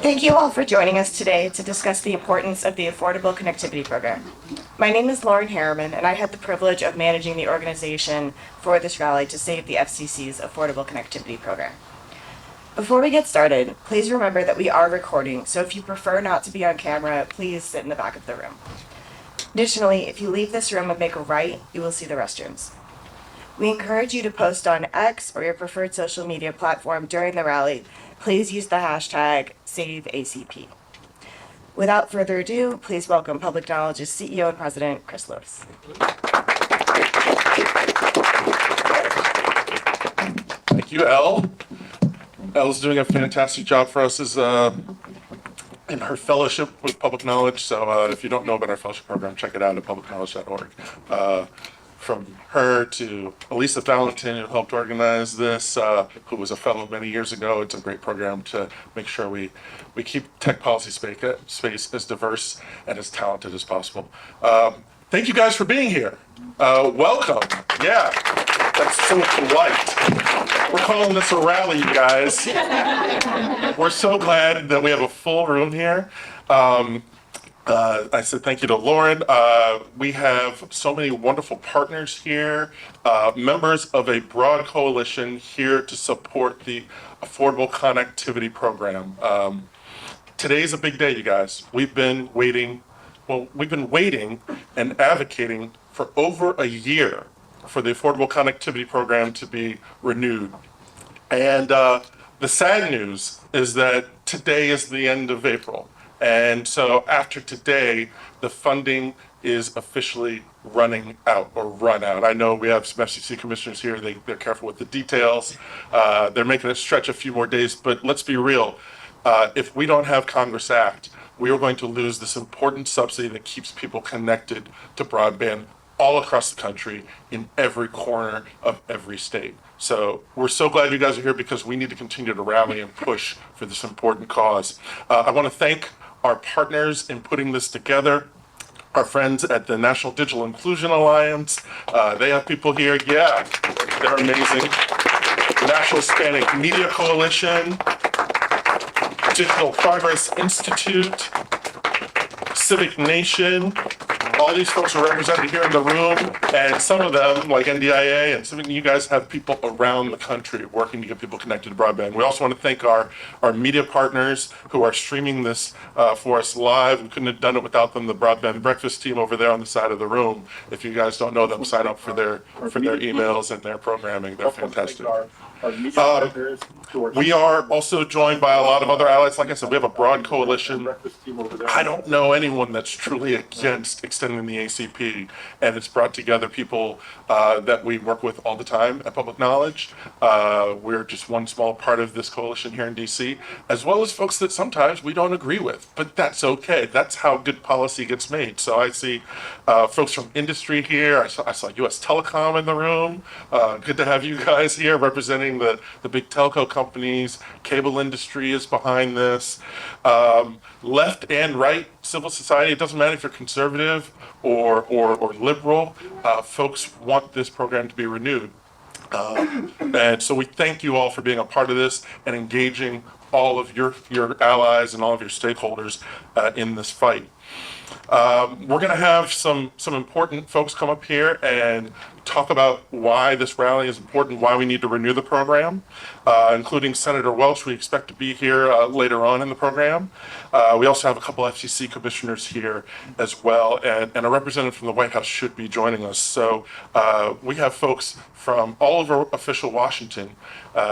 Thank you all for joining us today to discuss the importance of the Affordable Connectivity Program. My name is Lauren Harriman, and I had the privilege of managing the organization for this rally to save the FCC's Affordable Connectivity Program. Before we get started, please remember that we are recording, so if you prefer not to be on camera, please sit in the back of the room. Additionally, if you leave this room and make a right, you will see the restrooms. We encourage you to post on X or your preferred social media platform during the rally. Please use the hashtag SaveACP. Without further ado, please welcome Public Knowledge's CEO and President, Chris Lewis. Thank you, Elle. Elle's doing a fantastic job for us in her fellowship with Public Knowledge. So if you don't know about our fellowship program, check it out at publicknowledge.org. From her to Elisa Valentin, who helped organize this, who was a fellow many years ago. It's a great program to make sure we keep tech policy space as diverse and as talented as possible. Thank you guys for being here. Welcome. Yeah, that's so polite. We're calling this a rally, you guys. We're so glad that we have a full room here. I said thank you to Lauren. We have so many wonderful partners here, members of a broad coalition here to support the Affordable Connectivity Program. Today's a big day, you guys. We've been waiting and advocating for over a year for the Affordable Connectivity Program to be renewed. And the sad news is that today is the end of April. And so after today, the funding is officially running out or run out. I know we have some FCC commissioners here. They're careful with the details. They're making it stretch a few more days, but let's be real. If we don't have Congress act, we are going to lose this important subsidy that keeps people connected to broadband all across the country in every corner of every state. So we're so glad you guys are here because we need to continue to rally and push for this important cause. I want to thank our partners in putting this together, our friends at the National Digital Inclusion Alliance. They have people here. Yeah, they're amazing. National Hispanic Media Coalition, Digital Progress Institute, Civic Nation. All these folks are represented here in the room, and some of them, like NDIA and Civic, you guys have people around the country working to get people connected to broadband. We also want to thank our media partners who are streaming this for us live. We couldn't have done it without them. The Broadband Breakfast team over there on the side of the room. If you guys don't know them, sign up for their emails and their programming. They're fantastic. We are also joined by a lot of other allies. Like I said, we have a broad coalition. I don't know anyone that's truly against extending the ACP, and it's brought together people that we work with all the time at Public Knowledge. We're just one small part of this coalition here in DC, as well as folks that sometimes we don't agree with, but that's okay. That's how good policy gets made. So I see folks from industry here. I saw US Telecom in the room. Good to have you guys here representing the big telco companies. Cable industry is behind this. Left and right civil society, it doesn't matter if you're conservative or liberal, folks want this program to be renewed. And so we thank you all for being a part of this and engaging all of your allies and all of your stakeholders in this fight. We're going to have some important folks come up here and talk about why this rally is important, why we need to renew the program, including Senator Welch. We expect to be here later on in the program. We also have a couple FCC commissioners here as well, and a representative from the White House should be joining us. So we have folks from all over official Washington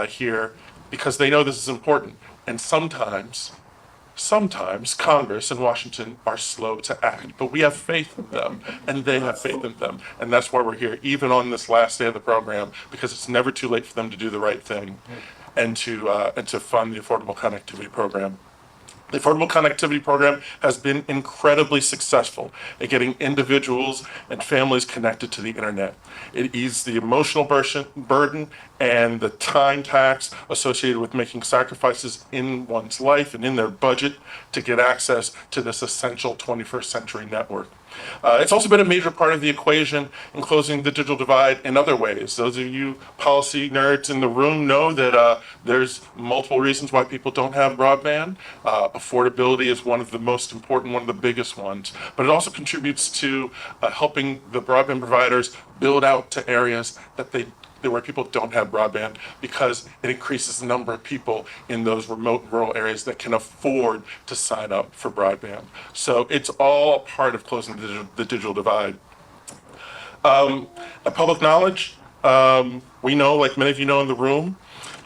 here because they know this is important. And sometimes Congress and Washington are slow to act, but we have faith in them and they have faith in them. And that's why we're here, even on this last day of the program, because it's never too late for them to do the right thing and to fund the Affordable Connectivity Program. The Affordable Connectivity Program has been incredibly successful at getting individuals and families connected to the internet. It eased the emotional burden and the time tax associated with making sacrifices in one's life and in their budget to get access to this essential 21st century network. It's also been a major part of the equation in closing the digital divide in other ways. Those of you policy nerds in the room know that there's multiple reasons why people don't have broadband. Affordability is one of the most important, one of the biggest ones, but it also contributes to helping the broadband providers build out to areas where people don't have broadband, because it increases the number of people in those remote rural areas that can afford to sign up for broadband. So it's all part of closing the digital divide. Public knowledge, we know, like many of you know in the room,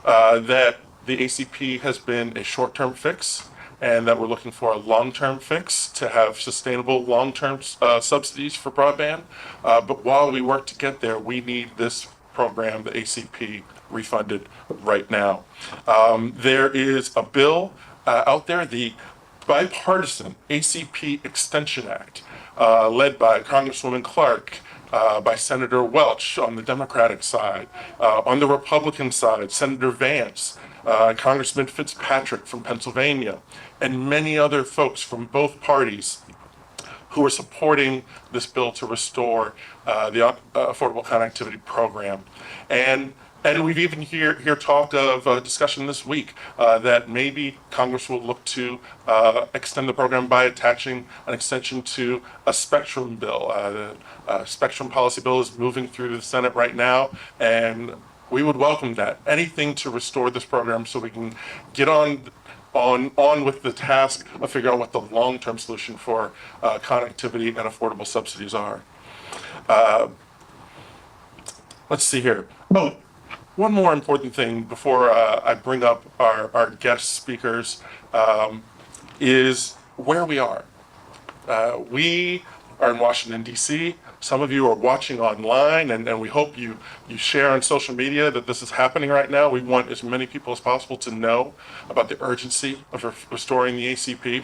that the ACP has been a short-term fix, and that we're looking for a long-term fix to have sustainable long-term subsidies for broadband. But while we work to get there, we need this program, the ACP, refunded right now. There is a bill out there, the bipartisan ACP Extension Act, led by Congresswoman Clark, by Senator Welch on the Democratic side. On the Republican side, Senator Vance, Congressman Fitzpatrick from Pennsylvania, and many other folks from both parties who are supporting this bill to restore the Affordable Connectivity Program. And we've even hear talk of a discussion this week that maybe Congress will look to extend the program by attaching an extension to a spectrum bill. The spectrum policy bill is moving through the Senate right now, and we would welcome that. Anything to restore this program so we can get on with the task of figuring out what the long-term solution for connectivity and affordable subsidies are. Let's see here. Oh, one more important thing before I bring up our guest speakers is where we are. We are in Washington, D.C. Some of you are watching online, and we hope you share on social media that this is happening right now. We want as many people as possible to know about the urgency of restoring the ACP.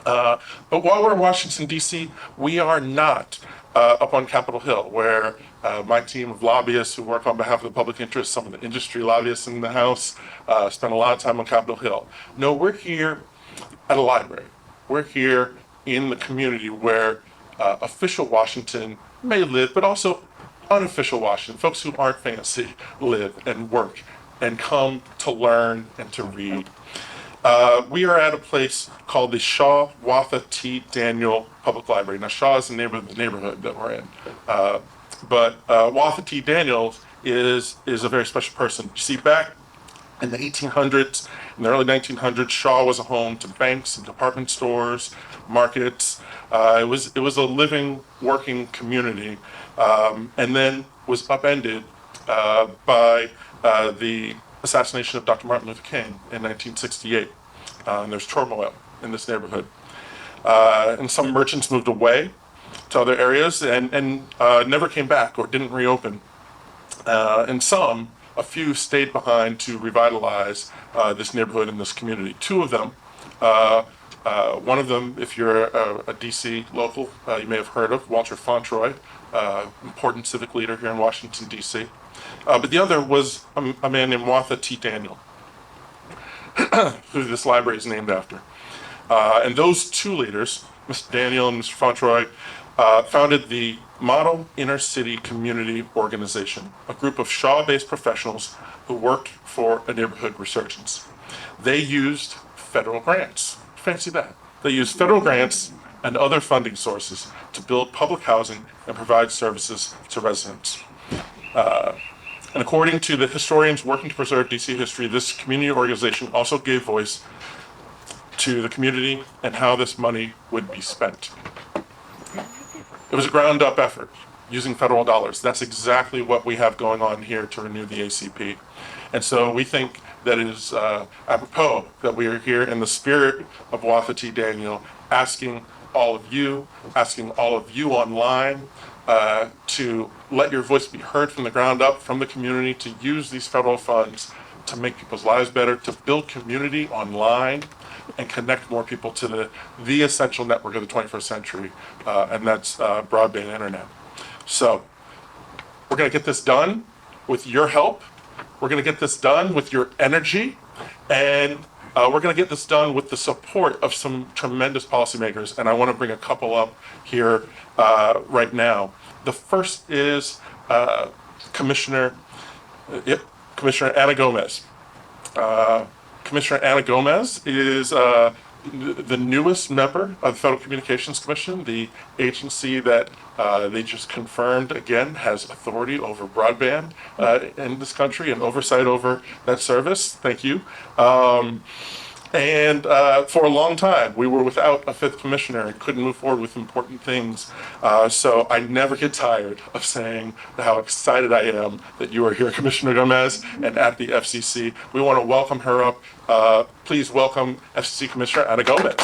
But while we're in Washington, D.C., we are not up on Capitol Hill, where my team of lobbyists who work on behalf of the public interest, some of the industry lobbyists in the House, spend a lot of time on Capitol Hill. No, we're here at a library. We're here in the community where official Washington may live, but also unofficial Washington, folks who aren't fancy, live and work and come to learn and to read. We are at a place called the Shaw Watha T. Daniel Public Library. Now, Shaw is the name of the neighborhood that we're in. But Watha T. Daniel is a very special person. You see, back in the 1800s, in the early 1900s, Shaw was a home to banks and department stores, markets. It was a living, working community, and then was upended by the assassination of Dr. Martin Luther King in 1968. And there's turmoil in this neighborhood. And some merchants moved away to other areas and never came back or didn't reopen. And a few stayed behind to revitalize this neighborhood and this community. Two of them, one of them, if you're a DC local, you may have heard of, Walter Fauntroy, important civic leader here in Washington, DC. But the other was a man named Watha T. Daniel, who this library is named after. And those two leaders, Mr. Daniel and Mr. Fauntroy, founded the Model Inner City Community Organization, a group of Shaw-based professionals who worked for a neighborhood resurgence. They used federal grants. Fancy that. They used federal grants and other funding sources to build public housing and provide services to residents. And according to the historians working to preserve DC history, this community organization also gave voice to the community and how this money would be spent. It was a ground-up effort using federal dollars. That's exactly what we have going on here to renew the ACP. And so we think that it is apropos that we are here in the spirit of Watha T. Daniel, asking all of you online, to let your voice be heard from the ground up, from the community, to use these federal funds to make people's lives better, to build community online, and connect more people to the essential network of the 21st century, and that's broadband internet. So we're going to get this done with your help. We're going to get this done with your energy, and We're going to get this done with the support of some tremendous policymakers, and I want to bring a couple up here right now. The first is Commissioner, Commissioner Ana Gomez. Commissioner Ana Gomez is the newest member of the Federal Communications Commission, the agency that they just confirmed again has authority over broadband in this country and oversight over that service. Thank you. And for a long time, we were without a fifth commissioner and couldn't move forward with important things. So I never get tired of saying how excited I am that you are here, Commissioner Gomez, and at the FCC. We want to welcome her up. Please welcome FCC Commissioner Ana Gomez.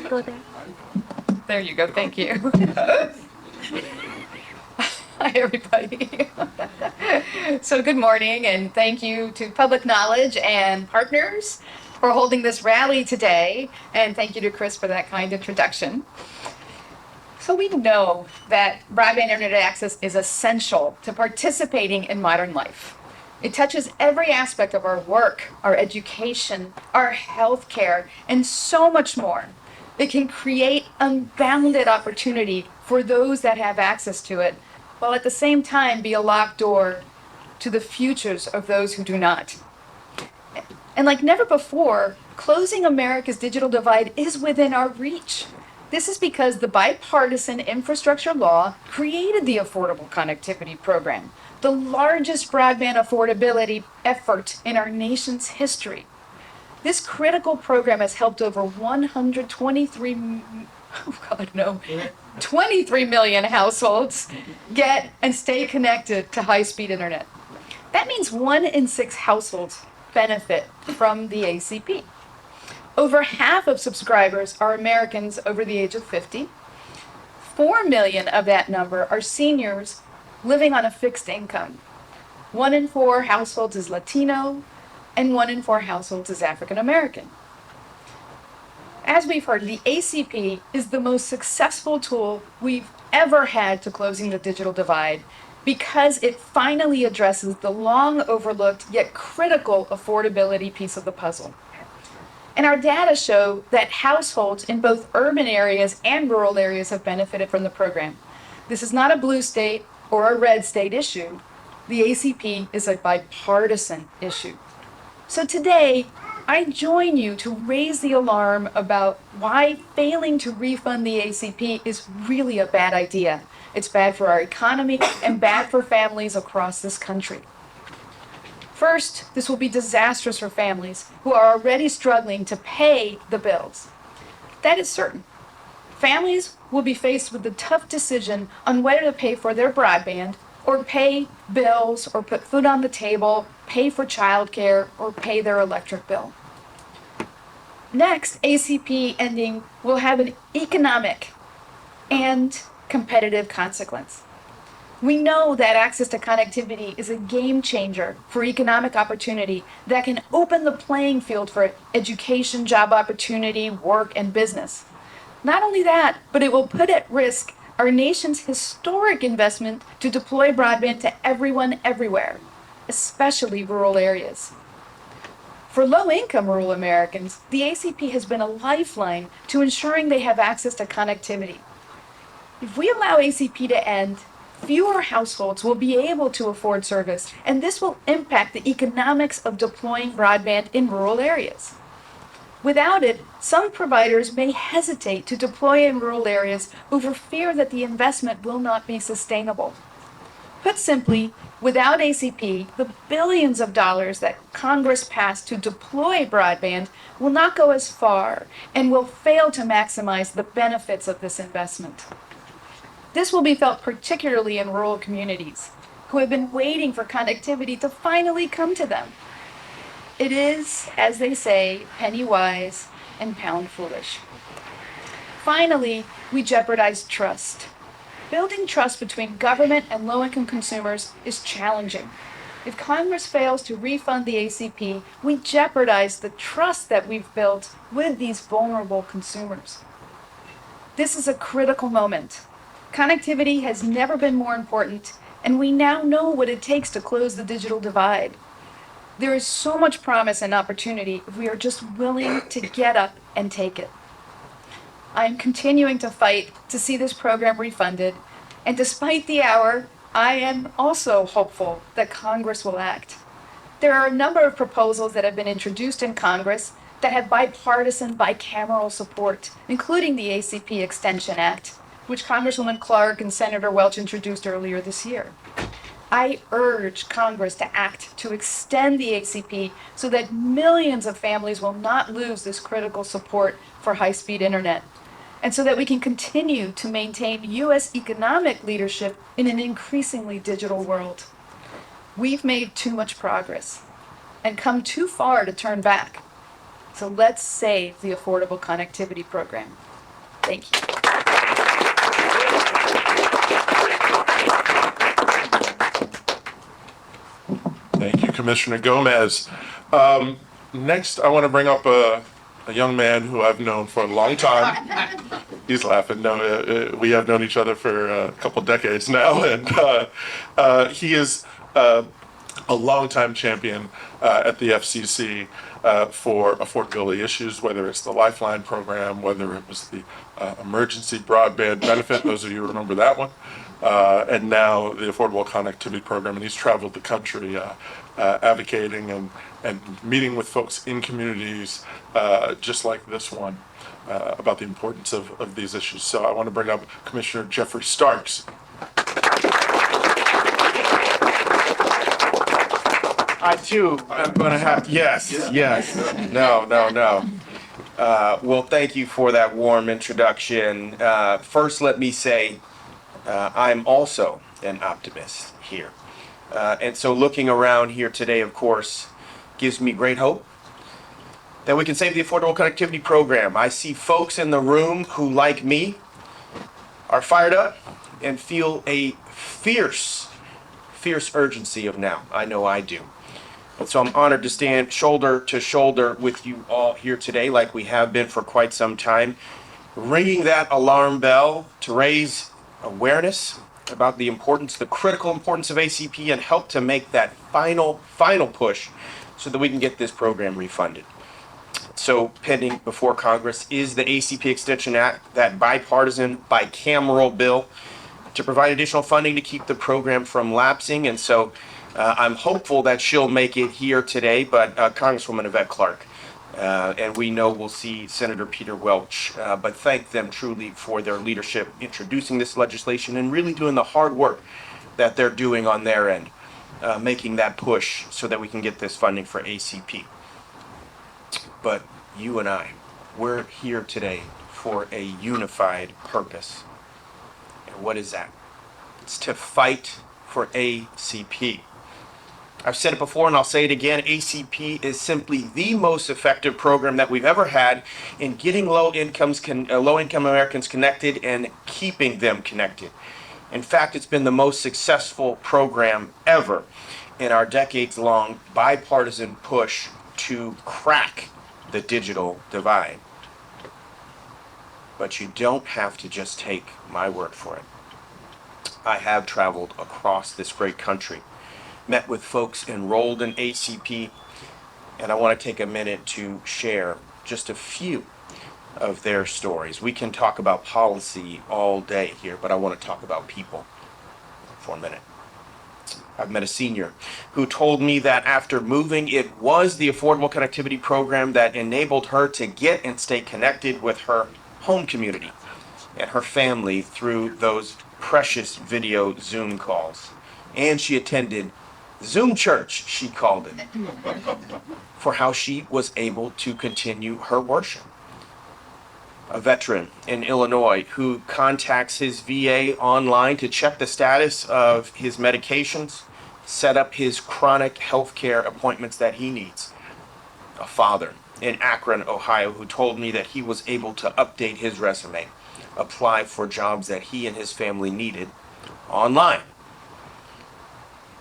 Go there. There you go, thank you. Hi, everybody. So good morning, and thank you to Public Knowledge and partners for holding this rally today, and thank you to Chris for that kind introduction. So we know that broadband internet access is essential to participating in modern life. It touches every aspect of our work, our education, our healthcare, and so much more. It can create unbounded opportunity for those that have access to it, while at the same time be a locked door to the futures of those who do not. And like never before, closing America's digital divide is within our reach. This is because the bipartisan infrastructure law created the Affordable Connectivity Program, the largest broadband affordability effort in our nation's history. This critical program has helped over 23 million households get and stay connected to high-speed internet. That means 1 in 6 households benefit from the ACP. Over half of subscribers are Americans over the age of 50. 4 million of that number are seniors living on a fixed income. 1 in 4 households is Latino, and 1 in 4 households is African American. As we've heard, the ACP is the most successful tool we've ever had to closing the digital divide because it finally addresses the long overlooked yet critical affordability piece of the puzzle. And our data show that households in both urban areas and rural areas have benefited from the program. This is not a blue state or a red state issue. The ACP is a bipartisan issue. So today, I join you to raise the alarm about why failing to refund the ACP is really a bad idea. It's bad for our economy and bad for families across this country. First, this will be disastrous for families who are already struggling to pay the bills. That is certain. Families will be faced with the tough decision on whether to pay for their broadband or pay bills or put food on the table, pay for childcare, or pay their electric bill. Next, ACP ending will have an economic and competitive consequence. We know that access to connectivity is a game changer for economic opportunity that can open the playing field for education, job opportunity, work, and business. Not only that, but it will put at risk our nation's historic investment to deploy broadband to everyone everywhere, especially rural areas. For low-income rural Americans, the ACP has been a lifeline to ensuring they have access to connectivity. If we allow ACP to end, fewer households will be able to afford service, and this will impact the economics of deploying broadband in rural areas. Without it, some providers may hesitate to deploy in rural areas over fear that the investment will not be sustainable. Put simply, without ACP, the billions of dollars that Congress passed to deploy broadband will not go as far and will fail to maximize the benefits of this investment. This will be felt particularly in rural communities who have been waiting for connectivity to finally come to them. It is, as they say, penny wise and pound foolish. Finally, we jeopardize trust. Building trust between government and low-income consumers is challenging. If Congress fails to refund the ACP, we jeopardize the trust that we've built with these vulnerable consumers. This is a critical moment. Connectivity has never been more important, and we now know what it takes to close the digital divide. There is so much promise and opportunity if we are just willing to get up and take it. I am continuing to fight to see this program refunded, and despite the hour, I am also hopeful that Congress will act. There are a number of proposals that have been introduced in Congress that have bipartisan, bicameral support, including the ACP Extension Act, which Congresswoman Clark and Senator Welch introduced earlier this year. I urge Congress to act to extend the ACP so that millions of families will not lose this critical support for high-speed internet, and so that we can continue to maintain U.S. economic leadership in an increasingly digital world. We've made too much progress and come too far to turn back. So let's save the Affordable Connectivity Program. Thank you. Thank you, Commissioner Gomez. Next, I want to bring up a young man who I've known for a long time. He's laughing. No, we have known each other for a couple decades now, and he is a longtime champion at the FCC for affordability issues, whether it's the Lifeline program, whether it was the emergency broadband benefit, those of you who remember that one, and now the Affordable Connectivity Program. And he's traveled the country advocating and meeting with folks in communities just like this one about the importance of these issues. So I want to bring up Commissioner Geoffrey Starks. I too am going to have, yes. No. Well, thank you for that warm introduction. First, let me say I'm also an optimist here. And so looking around here today, of course, gives me great hope that we can save the Affordable Connectivity Program. I see folks in the room who, like me, are fired up and feel a fierce urgency of now. I know I do. And so I'm honored to stand shoulder to shoulder with you all here today, like we have been for quite some time, ringing that alarm bell to raise awareness about the importance, the critical importance of ACP, and help to make that final push so that we can get this program refunded. So pending before Congress is the ACP Extension Act, that bipartisan, bicameral bill to provide additional funding to keep the program from lapsing. And so I'm hopeful that she'll make it here today, but Congresswoman Yvette Clarke, and we know we'll see Senator Peter Welch, but thank them truly for their leadership introducing this legislation and really doing the hard work that they're doing on their end, making that push so that we can get this funding for ACP. But you and I, we're here today for a unified purpose. And what is that? It's to fight for ACP. I've said it before and I'll say it again, ACP is simply the most effective program that we've ever had in getting low-income Americans connected and keeping them connected. In fact, it's been the most successful program ever in our decades-long bipartisan push to crack the digital divide. But you don't have to just take my word for it. I have traveled across this great country, met with folks enrolled in ACP, and I want to take a minute to share just a few of their stories. We can talk about policy all day here, but I want to talk about people for a minute. I've met a senior who told me that after moving, it was the Affordable Connectivity Program that enabled her to get and stay connected with her home community and her family through those precious video Zoom calls. And she attended Zoom church, she called it, for how she was able to continue her worship. A veteran in Illinois who contacts his VA online to check the status of his medications, set up his chronic health care appointments that he needs. A father in Akron, Ohio, who told me that he was able to update his resume, apply for jobs that he and his family needed online.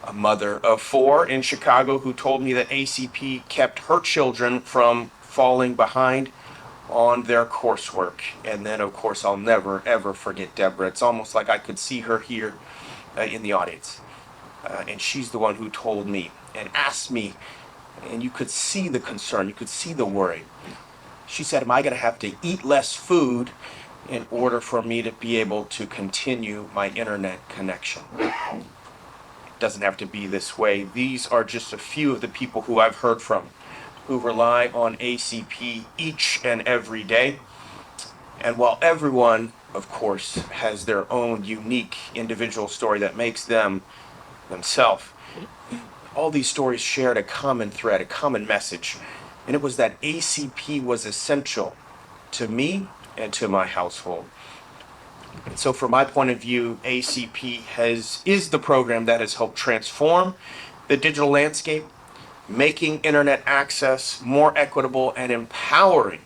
A mother of 4 in Chicago who told me that ACP kept her children from falling behind on their coursework. And then, of course, I'll never, ever forget Deborah. It's almost like I could see her here in the audience. And she's the one who told me and asked me, and you could see the concern, you could see the worry. She said, am I going to have to eat less food in order for me to be able to continue my internet connection? It doesn't have to be this way. These are just a few of the people who I've heard from who rely on ACP each and every day. And while everyone, of course, has their own unique individual story that makes them themselves, all these stories shared a common thread, a common message. And it was that ACP was essential to me and to my household. And so from my point of view, ACP is the program that has helped transform the digital landscape, making internet access more equitable and empowering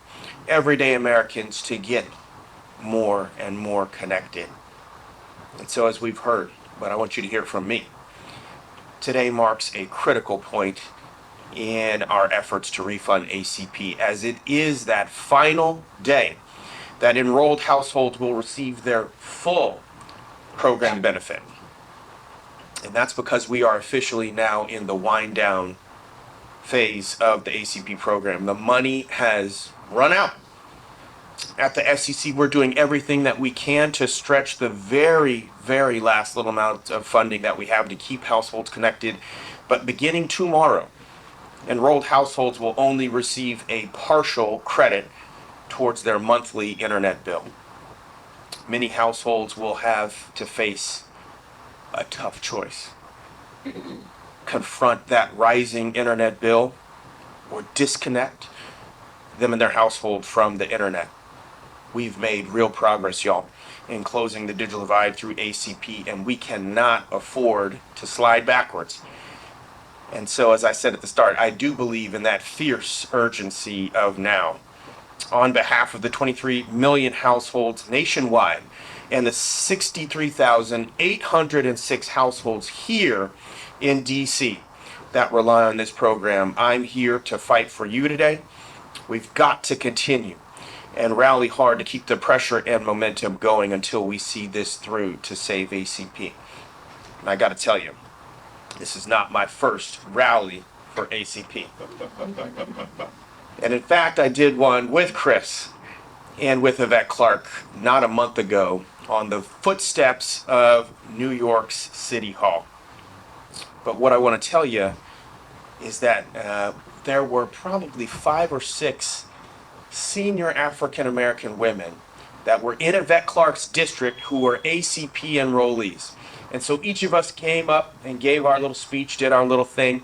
everyday Americans to get more and more connected. And so as we've heard, but I want you to hear from me, today marks a critical point in our efforts to refund ACP, as it is that final day that enrolled households will receive their full program benefit. And that's because we are officially now in the wind down phase of the ACP program. The money has run out. At the FCC, we're doing everything that we can to stretch the very, very last little amount of funding that we have to keep households connected. But beginning tomorrow, enrolled households will only receive a partial credit towards their monthly internet bill. Many households will have to face a tough choice. Confront that rising internet bill or disconnect them and their household from the internet. We've made real progress, y'all, in closing the digital divide through ACP, and we cannot afford to slide backwards. And so, as I said at the start, I do believe in that fierce urgency of now. On behalf of the 23 million households nationwide and the 63,806 households here in DC that rely on this program, I'm here to fight for you today. We've got to continue and rally hard to keep the pressure and momentum going until we see this through to save ACP. And I got to tell you, this is not my first rally for ACP. And in fact, I did one with Chris and with Yvette Clarke not a month ago on the footsteps of New York's City Hall. But what I want to tell you is that there were probably 5 or 6 senior African American women that were in Yvette Clarke's district who were ACP enrollees. And so each of us came up and gave our little speech, did our little thing.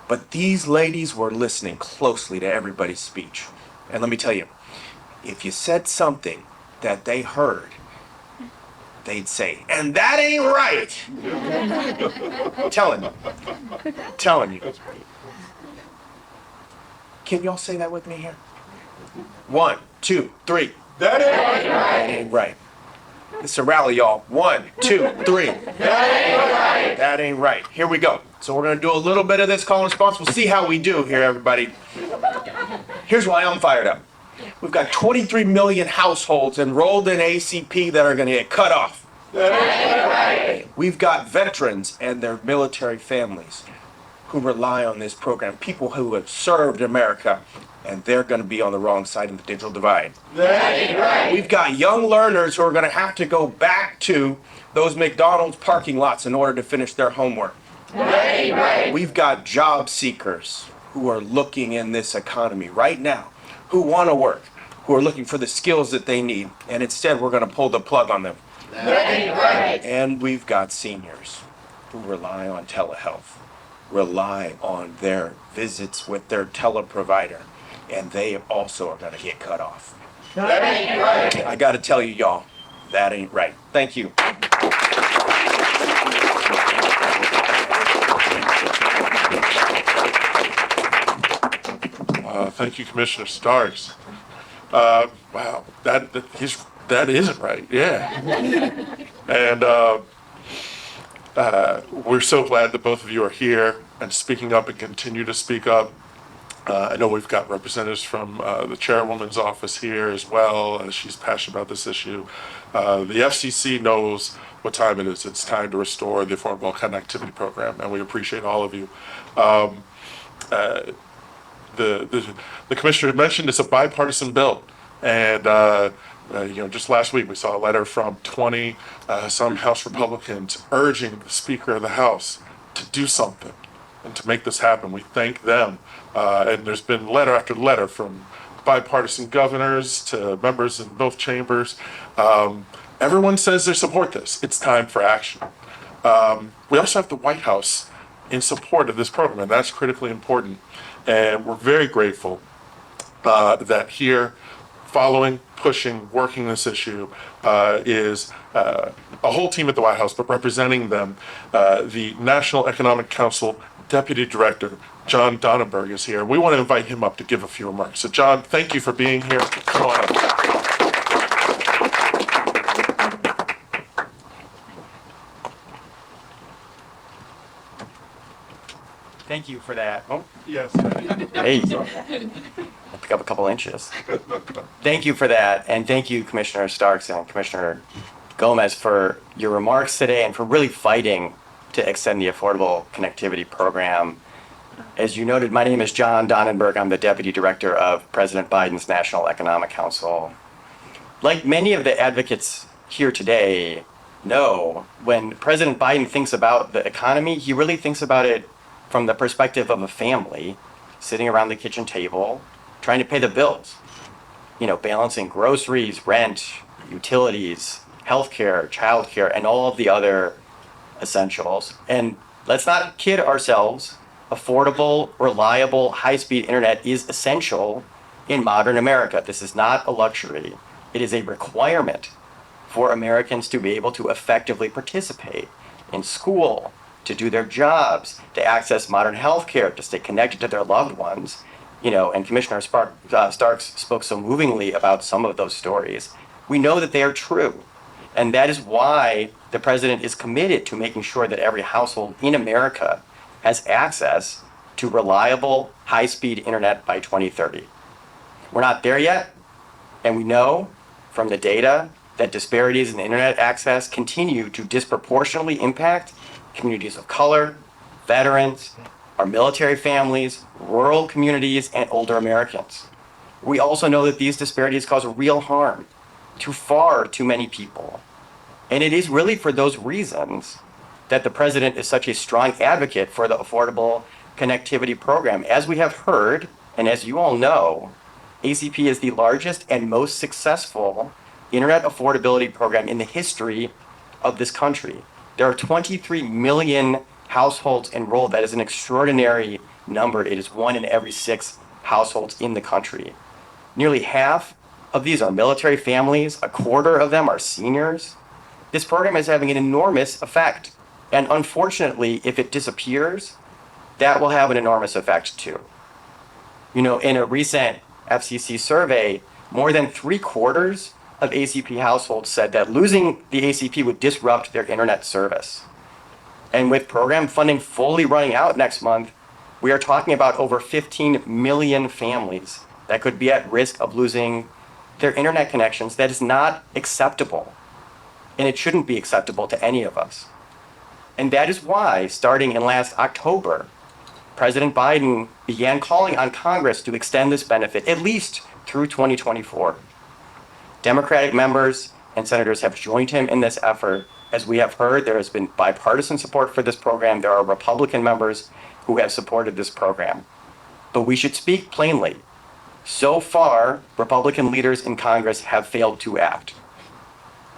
But these ladies were listening closely to everybody's speech. And let me tell you, if you said something that they heard, they'd say, and that ain't right. Telling you. Can y'all say that with me here? 1, 2, 3. That ain't right. That ain't right. It's a rally, y'all. 1, 2, 3. That ain't right. That ain't right. Here we go. So we're going to do a little bit of this call and response. We'll see how we do here, everybody. Here's why I'm fired up. We've got 23 million households enrolled in ACP that are going to get cut off. That ain't right. We've got veterans and their military families who rely on this program, people who have served America, and they're going to be on the wrong side of the digital divide. That ain't right. We've got young learners who are going to have to go back to those McDonald's parking lots in order to finish their homework. That ain't right. We've got job seekers who are looking in this economy right now, who want to work, who are looking for the skills that they need, and instead we're going to pull the plug on them. That ain't right. And we've got seniors who rely on telehealth, rely on their visits with their teleprovider, and they also are going to get cut off. That ain't right. I got to tell you, y'all, that ain't right. Thank you. Thank you, Commissioner Starks. Wow, that isn't right. Yeah. And we're so glad that both of you are here and speaking up and continue to speak up. I know we've got representatives from the chairwoman's office here as well. She's passionate about this issue. The FCC knows what time it is. It's time to restore the Affordable Connectivity Program, and we appreciate all of you. The commissioner mentioned it's a bipartisan bill, and just last week we saw a letter from 20 some House Republicans urging the Speaker of the House to do something and to make this happen. We thank them. And there's been letter after letter from bipartisan governors to members in both chambers. Everyone says they support this. It's time for action. We also have the White House in support of this program, and that's critically important. And we're very grateful that here, following, pushing, working this issue is a whole team at the White House, but representing them, the National Economic Council Deputy Director, John Donnenberg, is here. We want to invite him up to give a few remarks. So John, thank you for being here. Come on up. Thank you for that. Oh, Yes. hey, I'll pick up a couple inches. Thank you for that, and thank you, Commissioner Starks and Commissioner Gomez, for your remarks today and for really fighting to extend the Affordable Connectivity Program. As you noted, my name is John Donnenberg. I'm the Deputy Director of President Biden's National Economic Council. Like many of the advocates here today know, when President Biden thinks about the economy, he really thinks about it from the perspective of a family sitting around the kitchen table trying to pay the bills. Balancing groceries, rent, utilities, healthcare, childcare, and all of the other essentials. And let's not kid ourselves. Affordable, reliable, high-speed internet is essential in modern America. This is not a luxury. It is a requirement for Americans to be able to effectively participate in school, to do their jobs, to access modern healthcare, to stay connected to their loved ones. And Commissioner Starks spoke so movingly about some of those stories. We know that they are true. And that is why the president is committed to making sure that every household in America has access to reliable, high-speed internet by 2030. We're not there yet, and we know from the data that disparities in internet access continue to disproportionately impact communities of color, veterans, our military families, rural communities, and older Americans. We also know that these disparities cause real harm to far too many people. And it is really for those reasons that the president is such a strong advocate for the Affordable Connectivity Program. As we have heard, and as you all know, ACP is the largest and most successful internet affordability program in the history of this country. There are 23 million households enrolled. That is an extraordinary number. It is 1 in every 6 households in the country. Nearly half of these are military families. A quarter of them are seniors. This program is having an enormous effect. And unfortunately, if it disappears, that will have an enormous effect too. In a recent FCC survey, more than 3/4 of ACP households said that losing the ACP would disrupt their internet service. And with program funding fully running out next month, we are talking about over 15 million families that could be at risk of losing their internet connections. That is not acceptable. And it shouldn't be acceptable to any of us. And that is why, starting in last October, President Biden began calling on Congress to extend this benefit at least through 2024. Democratic members and senators have joined him in this effort. As we have heard, there has been bipartisan support for this program. There are Republican members who have supported this program. But we should speak plainly. So far, Republican leaders in Congress have failed to act.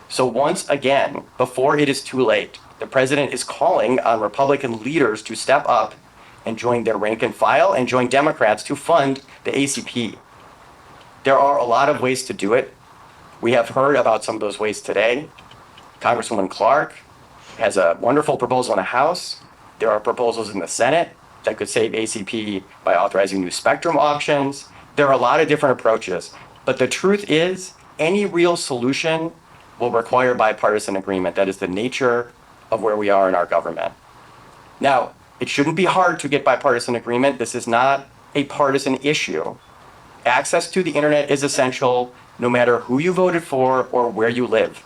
So once again, before it is too late, the president is calling on Republican leaders to step up and join their rank and file and join Democrats to fund the ACP. There are a lot of ways to do it. We have heard about some of those ways today. Congresswoman Clark has a wonderful proposal in the House. There are proposals in the Senate that could save ACP by authorizing new spectrum auctions. There are a lot of different approaches. But the truth is, any real solution will require bipartisan agreement. That is the nature of where we are in our government. Now, it shouldn't be hard to get bipartisan agreement. This is not a partisan issue. Access to the internet is essential no matter who you voted for or where you live.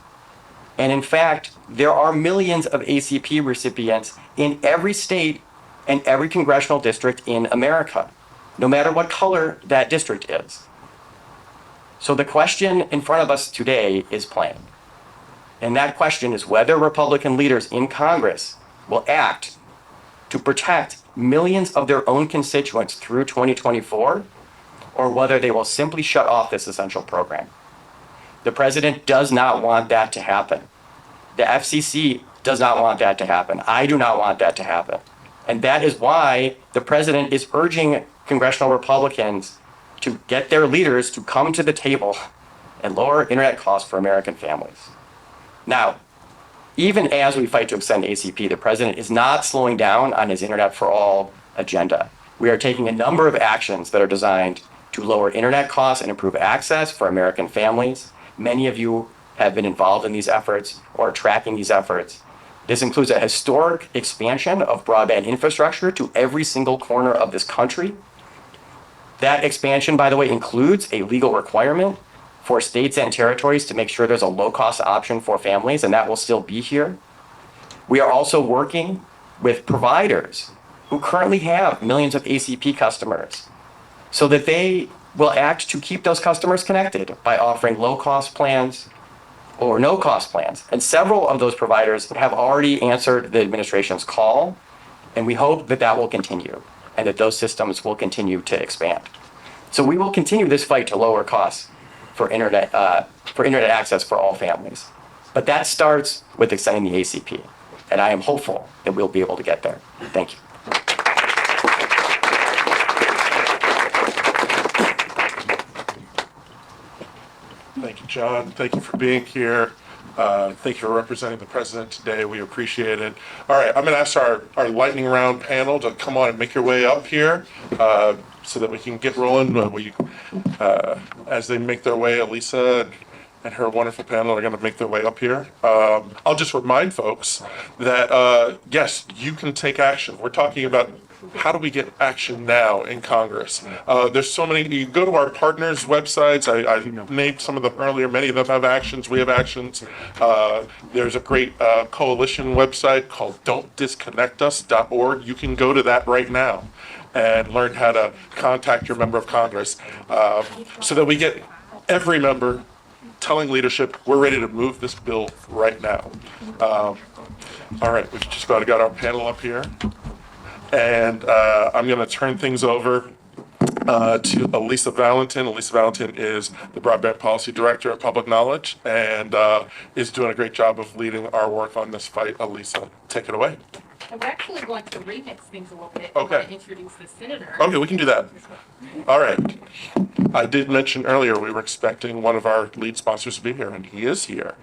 And in fact, there are millions of ACP recipients in every state and every congressional district in America, no matter what color that district is. So the question in front of us today is plain. And that question is whether Republican leaders in Congress will act to protect millions of their own constituents through 2024, or whether they will simply shut off this essential program. The president does not want that to happen. The FCC does not want that to happen. I do not want that to happen. And that is why the president is urging congressional Republicans to get their leaders to come to the table and lower internet costs for American families. Now, even as we fight to extend ACP, the president is not slowing down on his Internet for All agenda. We are taking a number of actions that are designed to lower internet costs and improve access for American families. Many of you have been involved in these efforts or are tracking these efforts. This includes a historic expansion of broadband infrastructure to every single corner of this country. That expansion, by the way, includes a legal requirement for states and territories to make sure there's a low-cost option for families, and that will still be here. We are also working with providers who currently have millions of ACP customers so that they will act to keep those customers connected by offering low-cost plans or no-cost plans. And several of those providers have already answered the administration's call, and we hope that that will continue and that those systems will continue to expand. So we will continue this fight to lower costs for internet access for all families. But that starts with extending the ACP, and I am hopeful that we'll be able to get there. Thank you. Thank you, John. Thank you for being here. Thank you for representing the president today. We appreciate it. All right, I'm going to ask our lightning round panel to come on and make your way up here so that we can get rolling. As they make their way, Elisa and her wonderful panel are going to make their way up here. I'll just remind folks that, yes, you can take action. We're talking about how do we get action now in Congress? There's so many. You go to our partners' websites. I named some of them earlier. Many of them have actions. We have actions. There's a great coalition website called don'tdisconnectus.org. You can go to that right now and learn how to contact your member of Congress so that we get every member telling leadership we're ready to move this bill right now. All right, we've just about got our panel up here. And I'm going to turn things over to Elisa Valentin. Elisa Valentin is the Broadband Policy Director at Public Knowledge and is doing a great job of leading our work on this fight. Elisa, take it away. I'm actually going to remix things a little bit. Okay. I want to introduce the senator. Okay, we can do that. All right. I did mention earlier we were expecting one of our lead sponsors to be here, and he is here,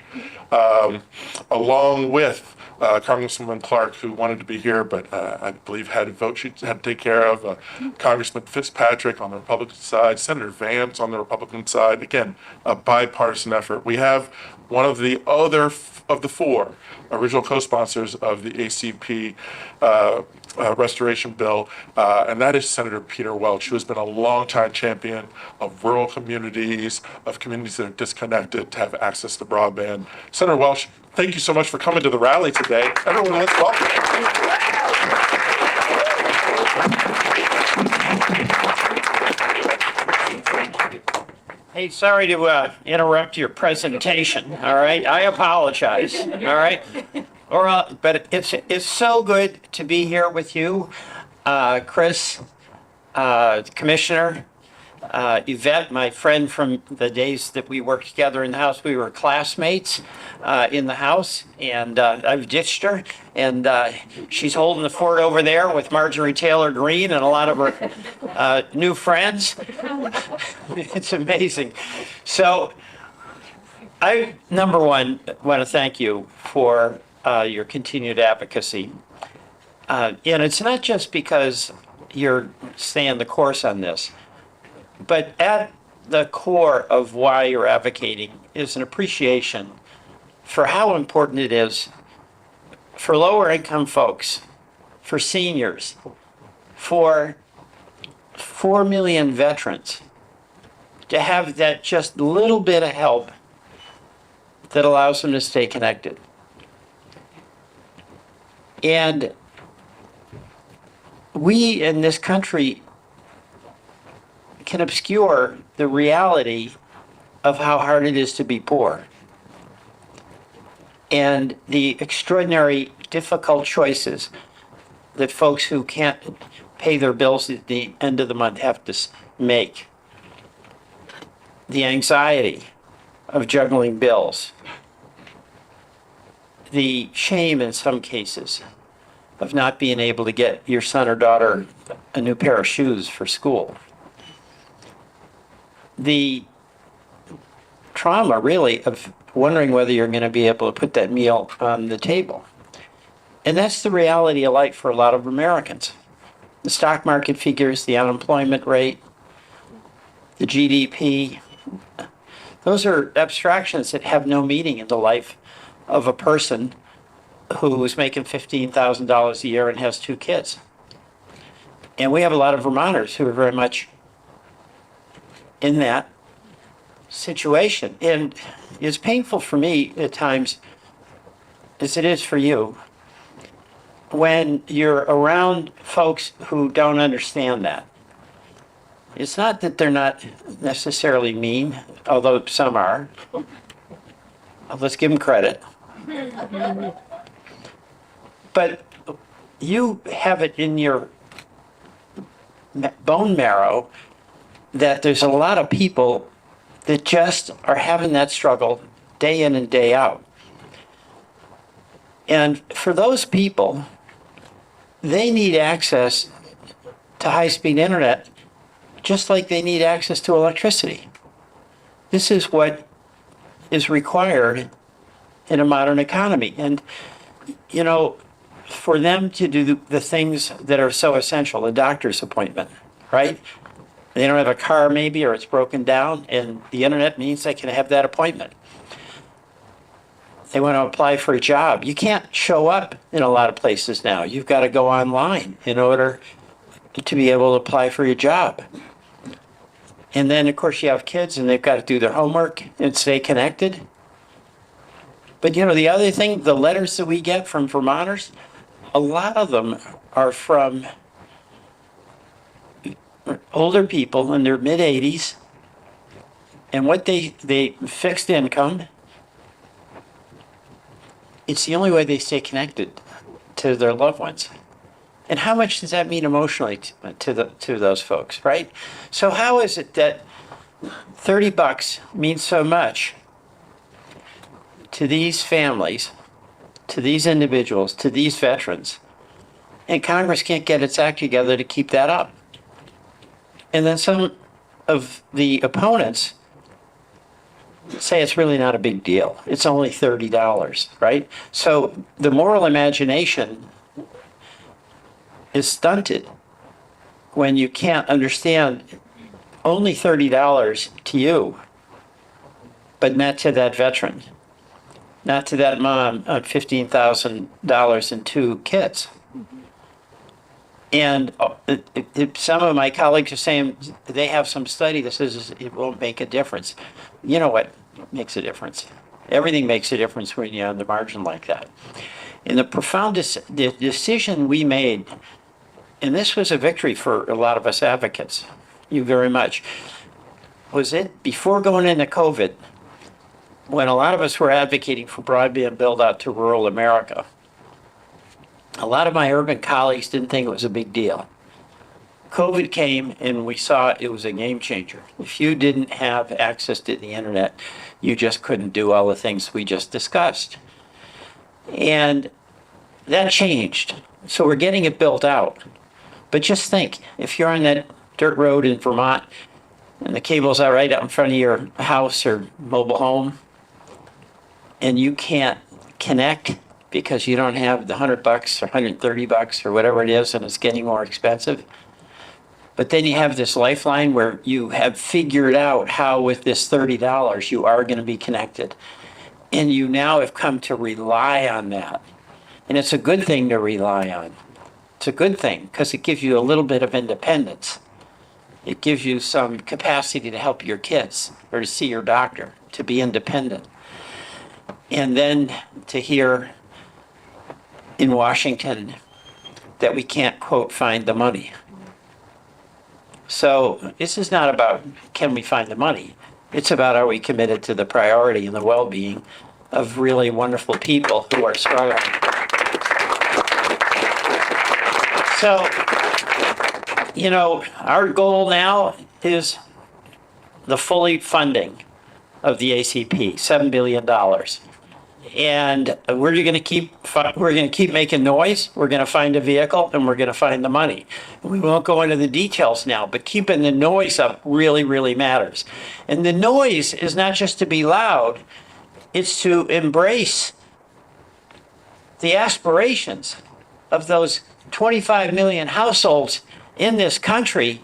along with Congresswoman Clark, who wanted to be here, but I believe had a vote she had to take care of, Congressman Fitzpatrick on the Republican side, Senator Vance on the Republican side. Again, a bipartisan effort. We have one of the other of the four original co-sponsors of the ACP restoration bill, and that is Senator Peter Welch, who has been a longtime champion of rural communities, of communities that are disconnected to have access to broadband. Senator Welch, thank you so much for coming to the rally today. Everyone, let's welcome you. Hey, sorry to interrupt your presentation, all right? I apologize, all right? But it's so good to be here with you, Chris, Commissioner, Yvette, my friend from the days that we worked together in the House. We were classmates in the House, and I've ditched her, and she's holding the fort over there with Marjorie Taylor Greene and a lot of her new friends. It's amazing. So I, number one, want to thank you for your continued advocacy. And it's not just because you're staying the course on this, but at the core of why you're advocating is an appreciation for how important it is for lower income folks, for seniors, for 4 million veterans to have that just little bit of help that allows them to stay connected. And we in this country can obscure the reality of how hard it is to be poor and the extraordinary difficult choices that folks who can't pay their bills at the end of the month have to make. The anxiety of juggling bills, the shame in some cases of not being able to get your son or daughter a new pair of shoes for school. The trauma, really, of wondering whether you're going to be able to put that meal on the table. And that's the reality of life for a lot of Americans. The stock market figures, the unemployment rate, the GDP, those are abstractions that have no meaning in the life of a person who is making $15,000 a year and has 2 kids. And we have a lot of Vermonters who are very much in that situation. And it's painful for me at times, as it is for you, when you're around folks who don't understand that. It's not that they're not necessarily mean, although some are. Let's give them credit. But you have it in your bone marrow that there's a lot of people that just are having that struggle day in and day out. And for those people, they need access to high-speed internet just like they need access to electricity. This is what is required in a modern economy. And, you know, for them to do the things that are so essential, a doctor's appointment, right? They don't have a car maybe, or it's broken down, and the internet means they can have that appointment. They want to apply for a job. You can't show up in a lot of places now. You've got to go online in order to be able to apply for your job. And then, of course, you have kids, and they've got to do their homework and stay connected. But, you know, the other thing, the letters that we get from Vermonters, a lot of them are from older people in their mid-80s, and what they fixed income, it's the only way they stay connected to their loved ones. And how much does that mean emotionally to those folks, right? So how is it that $30 means so much to these families, to these individuals, to these veterans, and Congress can't get its act together to keep that up? And then some of the opponents say it's really not a big deal. It's only $30, right? So the moral imagination is stunted when you can't understand only $30 to you, but not to that veteran, not to that mom on $15,000 and 2 kids. And some of my colleagues are saying they have some study that says it won't make a difference. You know what makes a difference? Everything makes a difference when you're on the margin like that. And the the decision we made, and this was a victory for a lot of us advocates, you very much, was it before going into COVID, when a lot of us were advocating for broadband build out to rural America. A lot of my urban colleagues didn't think it was a big deal. COVID came and we saw it was a game changer. If you didn't have access to the internet, you just couldn't do all the things we just discussed. And that changed. So we're getting it built out. But just think, if you're on that dirt road in Vermont and the cable's out right out in front of your house or mobile home, and you can't connect because you don't have the $100 or $130 or whatever it is, and it's getting more expensive. But then you have this lifeline where you have figured out how with this $30 you are going to be connected. And you now have come to rely on that. And it's a good thing to rely on. It's a good thing because it gives you a little bit of independence. It gives you some capacity to help your kids or to see your doctor, to be independent. And then to hear in Washington that we can't, quote, find the money. So this is not about can we find the money. It's about are we committed to the priority and the well-being of really wonderful people who are struggling. So, you know, our goal now is the fully funding of the ACP, $7 billion. And we're going to keep making noise. We're going to find a vehicle and we're going to find the money. We won't go into the details now, but keeping the noise up really, really matters. And the noise is not just to be loud, it's to embrace the aspirations of those 25 million households in this country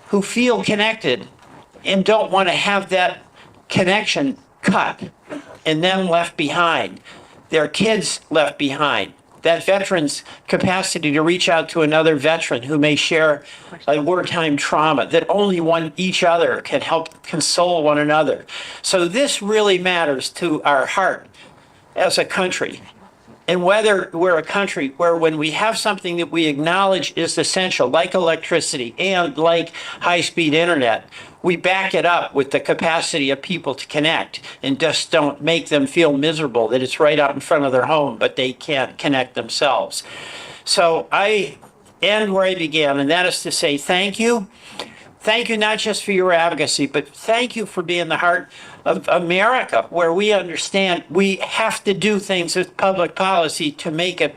who feel connected and don't want to have that connection cut and them left behind, their kids left behind. That veteran's capacity to reach out to another veteran who may share a wartime trauma, that only each other can help console one another. So this really matters to our heart as a country. And whether we're a country where when we have something that we acknowledge is essential, like electricity and like high-speed internet, we back it up with the capacity of people to connect and just don't make them feel miserable that it's right out in front of their home, but they can't connect themselves. So I end where I began, and that is to say thank you. Thank you not just for your advocacy, but thank you for being the heart of America, where we understand we have to do things with public policy to make it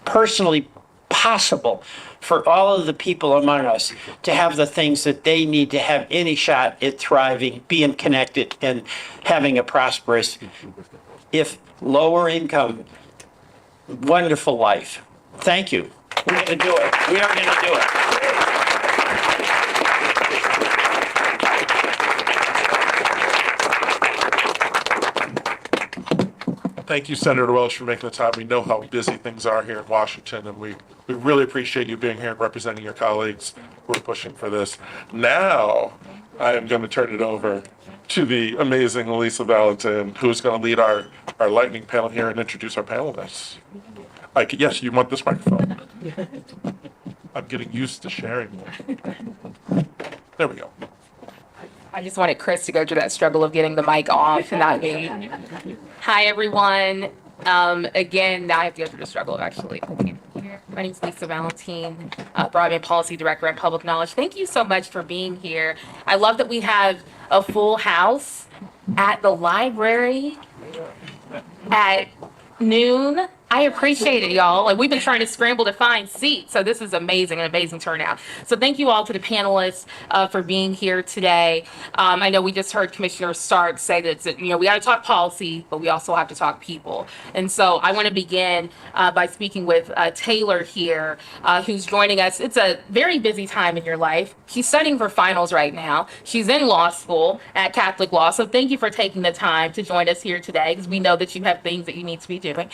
personally possible for all of the people among us to have the things that they need to have any shot at thriving, being connected, and having a prosperous, if lower income, wonderful life. Thank you. We're going to do it. We are going to do it. Thank you, Senator Welch, for making the time. We know how busy things are here in Washington, and we really appreciate you being here and representing your colleagues who are pushing for this. Now, I am going to turn it over to the amazing Elisa Valentin, who's going to lead our lightning panel here and introduce our panelists. Yes, you want this microphone. I'm getting used to sharing more. There we go. I just wanted Chris to go through that struggle of getting the mic off and not me. Hi, everyone. Again, now I have to go through the struggle of actually opening it here. My name is Lisa Valentin, Broadband Policy Director at Public Knowledge. Thank you so much for being here. I love that we have a full house at the library at noon. I appreciate it, y'all. Like, we've been trying to scramble to find seats, so this is amazing, an amazing turnout. So thank you all to the panelists for being here today. I know we just heard Commissioner Stark say that, we got to talk policy, but we also have to talk people. And so I want to begin by speaking with Taylor here, who's joining us. It's a very busy time in your life. She's studying for finals right now. She's in law school at Catholic Law, so thank you for taking the time to join us here today, because we know that you have things that you need to be doing.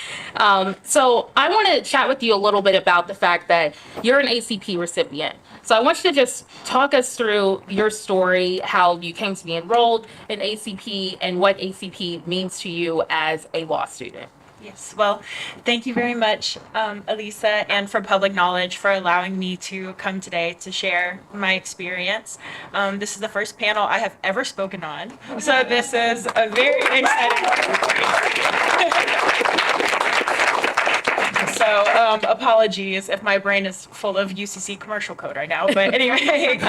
So I want to chat with you a little bit about the fact that you're an ACP recipient. So I want you to just talk us through your story, how you came to be enrolled in ACP, and what ACP means to you as a law student. Yes, well, thank you very much, Elisa, and for Public Knowledge for allowing me to come today to share my experience. This is the first panel I have ever spoken on, so this is a very exciting. So apologies if my brain is full of UCC commercial code right now, but anyway,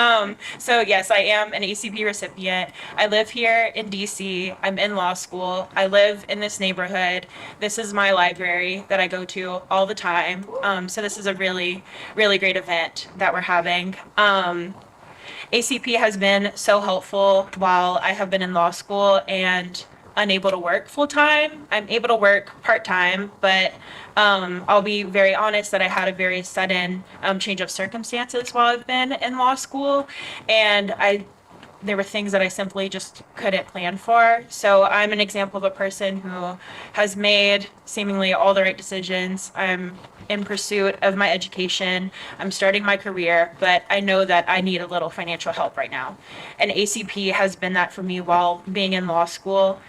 so yes, I am an ACP recipient. I live here in DC. I'm in law school. I live in this neighborhood. This is my library that I go to all the time. So this is a really, really great event that we're having. ACP has been so helpful while I have been in law school and unable to work full time. I'm able to work part time, but I'll be very honest that I had a very sudden change of circumstances while I've been in law school, and there were things that I simply just couldn't plan for. So I'm an example of a person who has made seemingly all the right decisions. I'm in pursuit of my education. I'm starting my career, but I know that I need a little financial help right now. And ACP has been that for me while being in law school.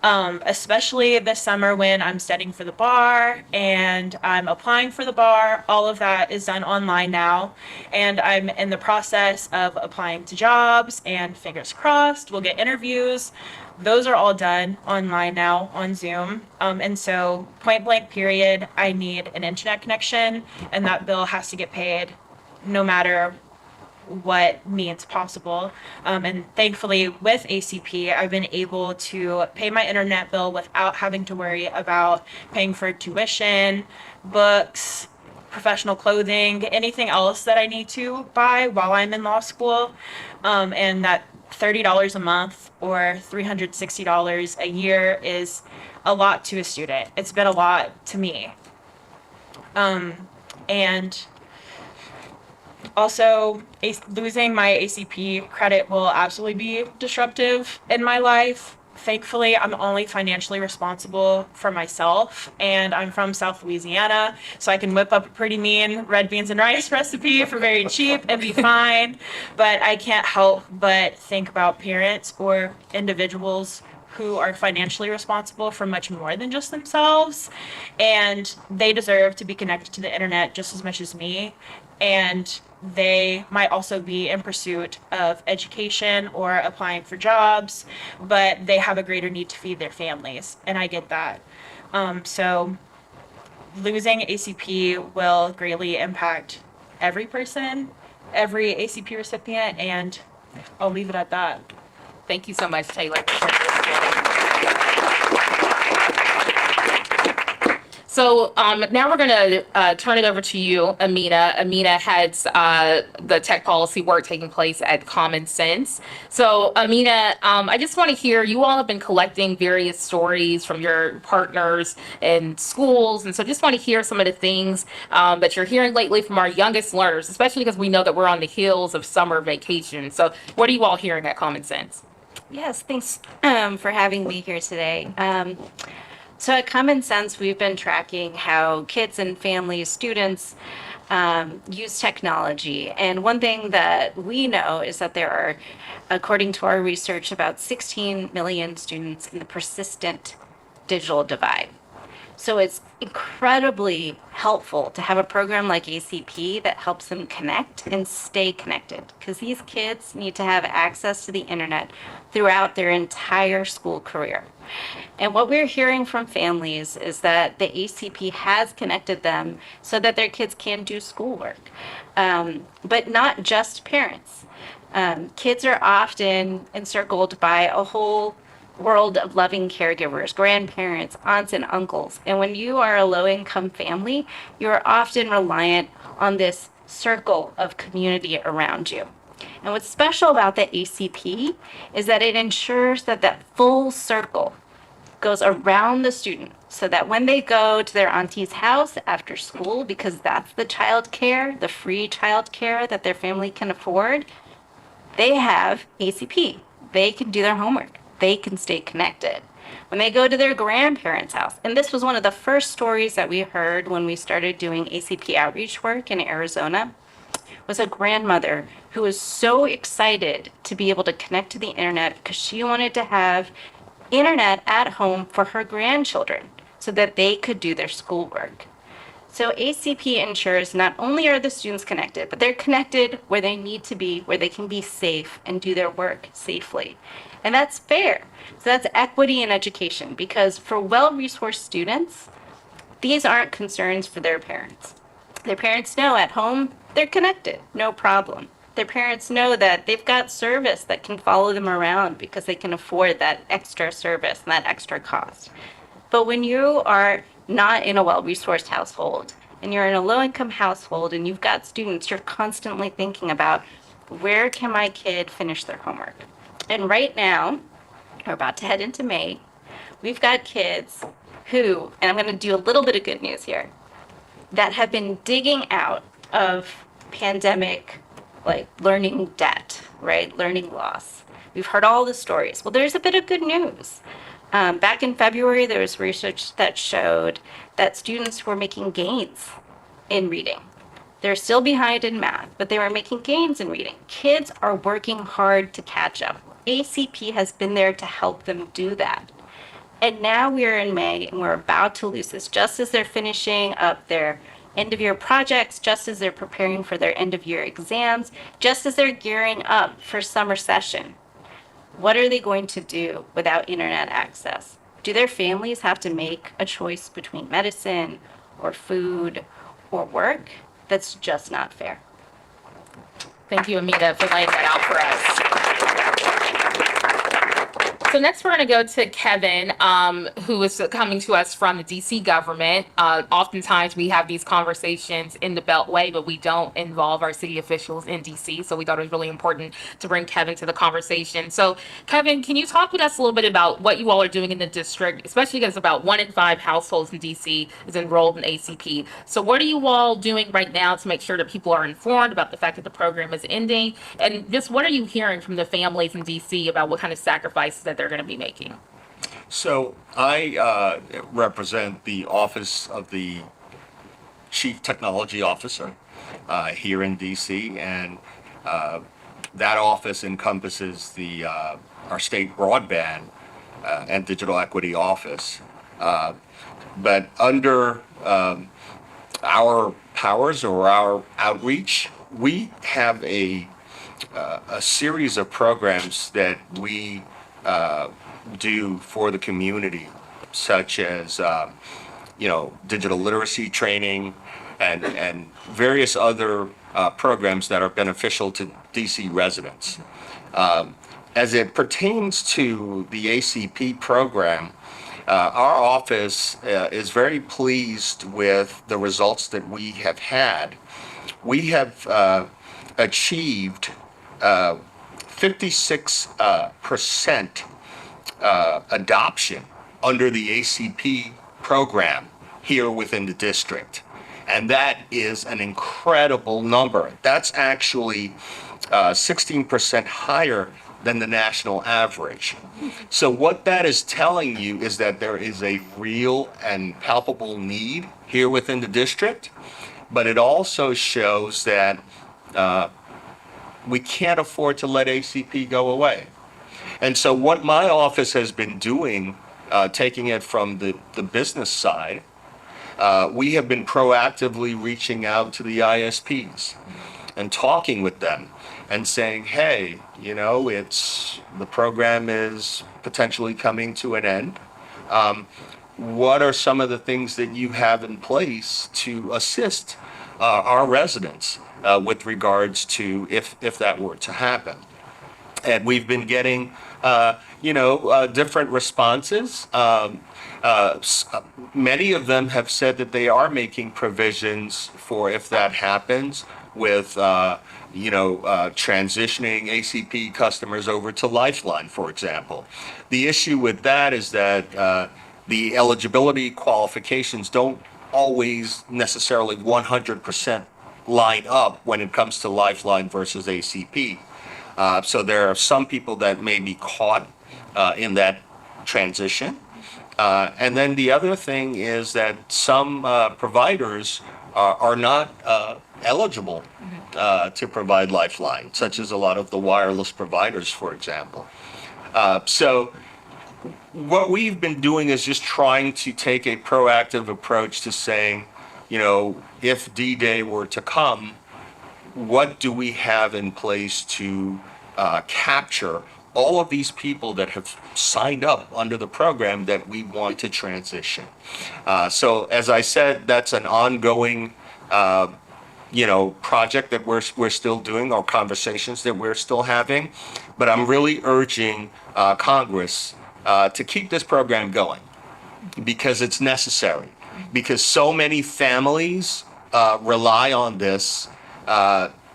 Especially this summer when I'm studying for the bar and I'm applying for the bar. All of that is done online now. And I'm in the process of applying to jobs, and fingers crossed, we'll get interviews. Those are all done online now on Zoom. And so point blank period, I need an internet connection, and that bill has to get paid no matter what means possible. And thankfully with ACP, I've been able to pay my internet bill without having to worry about paying for tuition, books, professional clothing, anything else that I need to buy while I'm in law school. And that $30 a month or $360 a year is a lot to a student. It's been a lot to me. And also, losing my ACP credit will absolutely be disruptive in my life. Thankfully, I'm only financially responsible for myself, and I'm from South Louisiana, so I can whip up a pretty mean red beans and rice recipe for very cheap and be fine. But I can't help but think about parents or individuals who are financially responsible for much more than just themselves, and they deserve to be connected to the internet just as much as me. And they might also be in pursuit of education or applying for jobs, but they have a greater need to feed their families, and I get that. So losing ACP will greatly impact every person, every ACP recipient, and I'll leave it at that. Thank you so much, Taylor. So now we're going to turn it over to you, Amina. Amina heads the tech policy work taking place at Common Sense. So Amina, I just want to hear, you all have been collecting various stories from your partners in schools. And so just want to hear some of the things that you're hearing lately from our youngest learners, especially because we know that we're on the heels of summer vacation. So what are you all hearing at Common Sense? Yes, thanks for having me here today. So at Common Sense, we've been tracking how kids and families, students use technology. And one thing that we know is that there are, according to our research, about 16 million students in the persistent digital divide. So it's incredibly helpful to have a program like ACP that helps them connect and stay connected, because these kids need to have access to the internet throughout their entire school career. And what we're hearing from families is that the ACP has connected them so that their kids can do schoolwork, but not just parents. Kids are often encircled by a whole world of loving caregivers, grandparents, aunts, and uncles. And when you are a low-income family, you're often reliant on this circle of community around you. And what's special about the ACP is that it ensures that that full circle goes around the student, so that when they go to their auntie's house after school, because that's the childcare, the free childcare that their family can afford, they have ACP. They can do their homework. They can stay connected. When they go to their grandparents' house, and this was one of the first stories that we heard when we started doing ACP outreach work in Arizona, was a grandmother who was so excited to be able to connect to the internet because she wanted to have internet at home for her grandchildren so that they could do their schoolwork. So ACP ensures not only are the students connected, but they're connected where they need to be, where they can be safe and do their work safely. And that's fair. So that's equity in education, because for well-resourced students, these aren't concerns for their parents. Their parents know at home they're connected, no problem. Their parents know that they've got service that can follow them around because they can afford that extra service and that extra cost. But when you are not in a well-resourced household and you're in a low-income household and you've got students, you're constantly thinking about, where can my kid finish their homework? And right now, we're about to head into May, we've got kids who, and I'm going to do a little bit of good news here, that have been digging out of pandemic, like learning debt, right? Learning loss. We've heard all the stories. Well, there's a bit of good news. Back in February, there was research that showed that students were making gains in reading. They're still behind in math, but they were making gains in reading. Kids are working hard to catch up. ACP has been there to help them do that. And now we're in May and we're about to lose this just as they're finishing up their end of year projects, just as they're preparing for their end of year exams, just as they're gearing up for summer session. What are they going to do without internet access? Do their families have to make a choice between medicine or food or work? That's just not fair. Thank you, Amita, for laying that out for us. So next we're going to go to Kevin, who is coming to us from the DC government. Oftentimes we have these conversations in the Beltway, but we don't involve our city officials in DC. So we thought it was really important to bring Kevin to the conversation. So Kevin, can you talk with us a little bit about what you all are doing in the district, especially because about 1 in 5 households in DC is enrolled in ACP. So what are you all doing right now to make sure that people are informed about the fact that the program is ending? And just what are you hearing from the families in DC about what kind of sacrifices that they're going to be making? So I represent the Office of the Chief Technology Officer here in DC, and that office encompasses our state broadband and digital equity office. But under our powers or our outreach, we have a series of programs that we do for the community, such as digital literacy training and various other programs that are beneficial to DC residents. As it pertains to the ACP program, our office is very pleased with the results that we have had. We have achieved 56% adoption under the ACP program here within the district. And that is an incredible number. That's actually 16% higher than the national average. So what that is telling you is that there is a real and palpable need here within the district, but it also shows that we can't afford to let ACP go away. And so what my office has been doing, taking it from the business side, we have been proactively reaching out to the ISPs and talking with them and saying, hey, the program is potentially coming to an end. What are some of the things that you have in place to assist our residents with regards to if that were to happen? And we've been getting, different responses. Many of them have said that they are making provisions for if that happens with, transitioning ACP customers over to Lifeline, for example. The issue with that is that the eligibility qualifications don't always necessarily 100% line up when it comes to Lifeline versus ACP. So there are some people that may be caught in that transition. And then the other thing is that some providers are not eligible to provide Lifeline, such as a lot of the wireless providers, for example. So what we've been doing is just trying to take a proactive approach to saying, if D-Day were to come, what do we have in place to capture all of these people that have signed up under the program that we want to transition? So as I said, that's an ongoing project that we're still doing, or conversations that we're still having. But I'm really urging Congress to keep this program going, because it's necessary, because so many families rely on this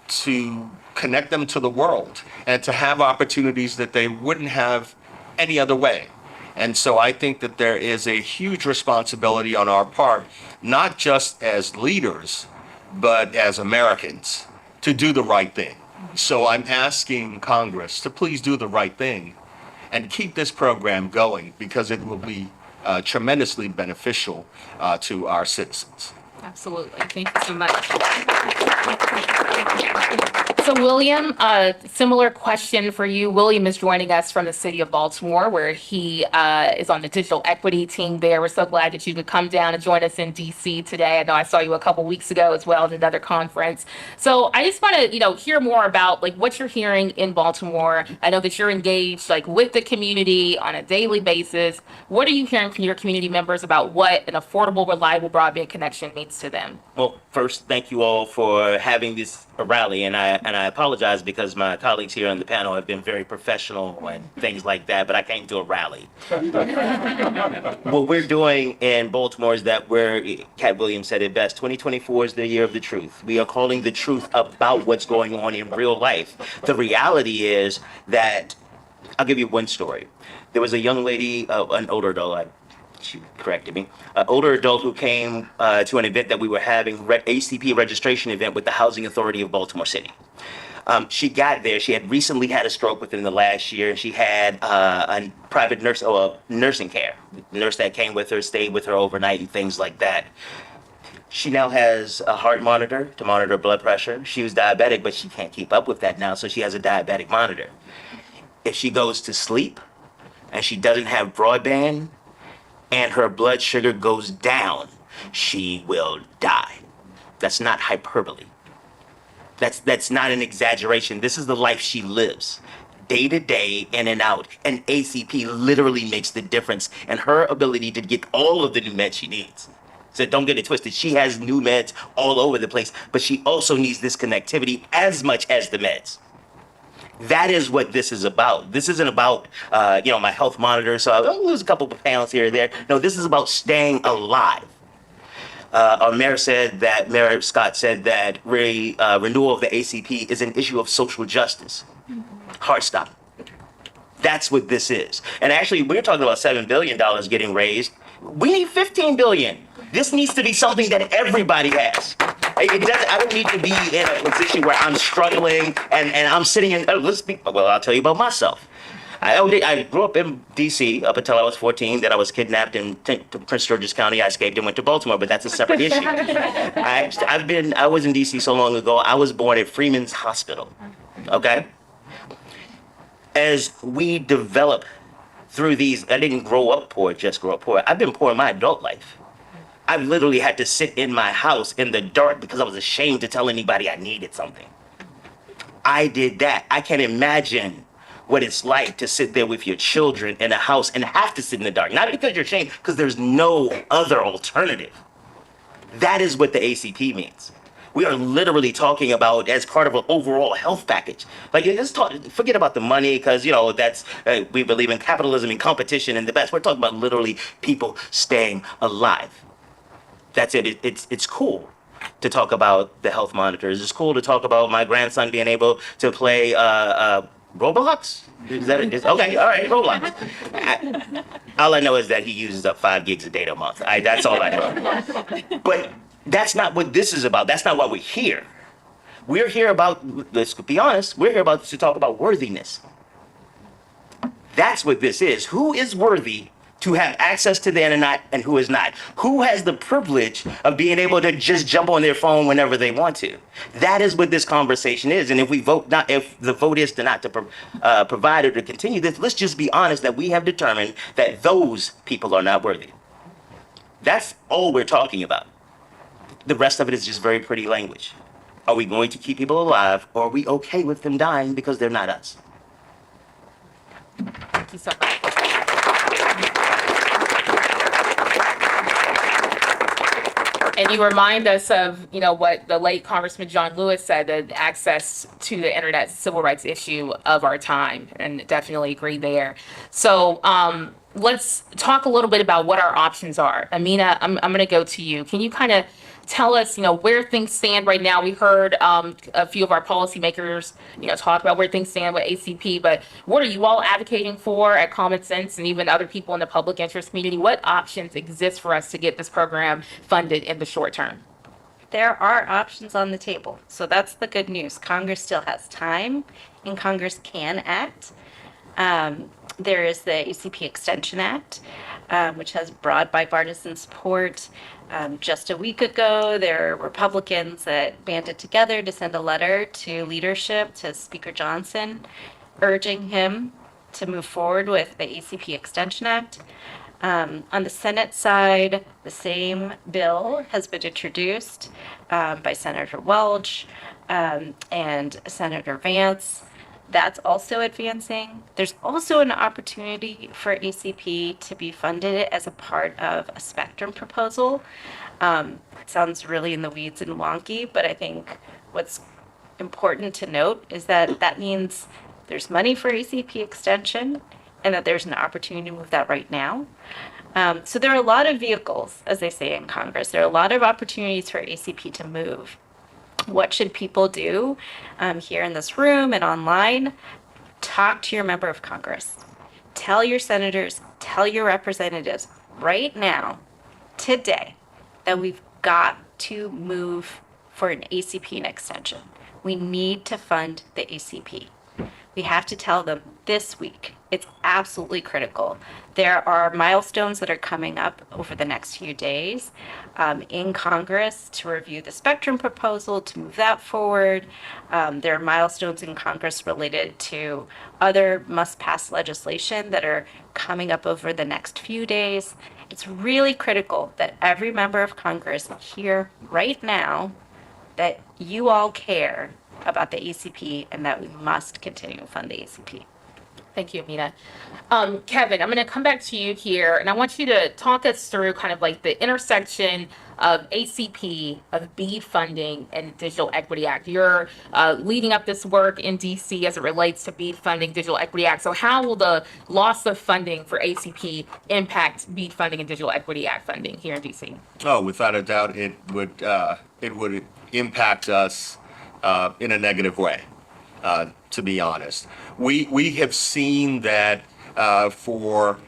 to connect them to the world and to have opportunities that they wouldn't have any other way. And so I think that there is a huge responsibility on our part, not just as leaders, but as Americans, to do the right thing. So I'm asking Congress to please do the right thing and keep this program going, because it will be tremendously beneficial to our citizens. Absolutely. Thank you so much. So William, a similar question for you. William is joining us from the city of Baltimore, where he is on the digital equity team there. We're so glad that you could come down and join us in DC today. I know I saw you a couple weeks ago as well at another conference. So I just want to, hear more about like what you're hearing in Baltimore. I know that you're engaged like with the community on a daily basis. What are you hearing from your community members about what an affordable, reliable broadband connection means to them? Well, first, thank you all for having this rally, and I apologize because my colleagues here on the panel have been very professional and things like that, but I can't do a rally. What we're doing in Baltimore is that Cat Williams said it best, 2024 is the year of the truth. We are calling the truth about what's going on in real life. The reality is that, I'll give you one story. There was a young lady, an older adult, she corrected me, an older adult who came to an event that we were having, ACP registration event with the Housing Authority of Baltimore City. She got there, she had recently had a stroke within the last year, and she had a private nurse, nursing care. The nurse that came with her, stayed with her overnight and things like that. She now has a heart monitor to monitor blood pressure. She was diabetic, but she can't keep up with that now, so she has a diabetic monitor. If she goes to sleep and she doesn't have broadband, and her blood sugar goes down, she will die. That's not hyperbole. That's not an exaggeration. This is the life she lives. Day to day, in and out. And ACP literally makes the difference in her ability to get all of the new meds she needs. So don't get it twisted. She has new meds all over the place, but she also needs this connectivity as much as the meds. That is what this is about. This isn't about, my health monitor, so I'll lose a couple of pounds here or there. No, this is about staying alive. Our mayor Scott said that renewal of the ACP is an issue of social justice. Heart stop. That's what this is. And actually, we're talking about $7 billion getting raised. We need $15 billion. This needs to be something that everybody has. I don't need to be in a position where I'm struggling and I'm sitting in, I'll tell you about myself. I grew up in DC up until I was 14. Then I was kidnapped in Prince George's County. I escaped and went to Baltimore, but that's a separate issue. I was in DC so long ago. I was born at Freeman's Hospital. Okay? As we develop through these, I didn't grow up poor, just grow up poor. I've been poor in my adult life. I've literally had to sit in my house in the dark because I was ashamed to tell anybody I needed something. I did that. I can't imagine what it's like to sit there with your children in a house and have to sit in the dark. Not because you're ashamed, because there's no other alternative. That is what the ACP means. We are literally talking about as part of an overall health package. Like, forget about the money, because, that's, we believe in capitalism and competition and the best. We're talking about literally people staying alive. That's it. It's cool to talk about the health monitors. It's cool to talk about my grandson being able to play Roblox. Is that it? Okay, all right, Roblox. All I know is that he uses up 5 gigs of data a month. That's all I know. But that's not what this is about. That's not why we're here. We're here about, let's be honest, we're here to talk about worthiness. That's what this is. Who is worthy to have access to the internet and who is not? Who has the privilege of being able to just jump on their phone whenever they want to? That is what this conversation is. And if the vote is not to provide or to continue this, let's just be honest that we have determined that those people are not worthy. That's all we're talking about. The rest of it is just very pretty language. Are we going to keep people alive, or are we okay with them dying because they're not us? Thank you so much. And you remind us of, what the late Congressman John Lewis said, that access to the internet is a civil rights issue of our time, and definitely agree there. So let's talk a little bit about what our options are. Amina, I'm going to go to you. Can you kind of tell us, where things stand right now? We heard a few of our policymakers, talk about where things stand with ACP, but what are you all advocating for at Common Sense and even other people in the public interest community? What options exist for us to get this program funded in the short term? There are options on the table. So that's the good news. Congress still has time, and Congress can act. There is the ACP Extension Act. which has broad bipartisan support. Just a week ago, there were Republicans that banded together to send a letter to leadership, to Speaker Johnson, urging him to move forward with the ACP Extension Act. On the Senate side, the same bill has been introduced by Senator Welch and Senator Vance. That's also advancing. There's also an opportunity for ACP to be funded as a part of a spectrum proposal. It sounds really in the weeds and wonky, but I think what's important to note is that that means there's money for ACP extension and that there's an opportunity to move that right now. So there are a lot of vehicles, as they say in Congress. There are a lot of opportunities for ACP to move. What should people do here in this room and online? Talk to your member of Congress. Tell your senators, tell your representatives right now, today, that we've got to move for an ACP and extension. We need to fund the ACP. We have to tell them this week. It's absolutely critical. There are milestones that are coming up over the next few days in Congress to review the spectrum proposal, to move that forward. There are milestones in Congress related to other must-pass legislation that are coming up over the next few days. It's really critical that every member of Congress hear right now that you all care about the ACP and that we must continue to fund the ACP. Thank you, Amina. Kevin, I'm going to come back to you here, and I want you to talk us through kind of like the intersection of ACP, of BEAD funding, and Digital Equity Act. You're leading up this work in DC as it relates to BEAD funding, Digital Equity Act. So how will the loss of funding for ACP impact BEAD funding and Digital Equity Act funding here in DC? Oh, without a doubt, it would impact us in a negative way. To be honest, we have seen that for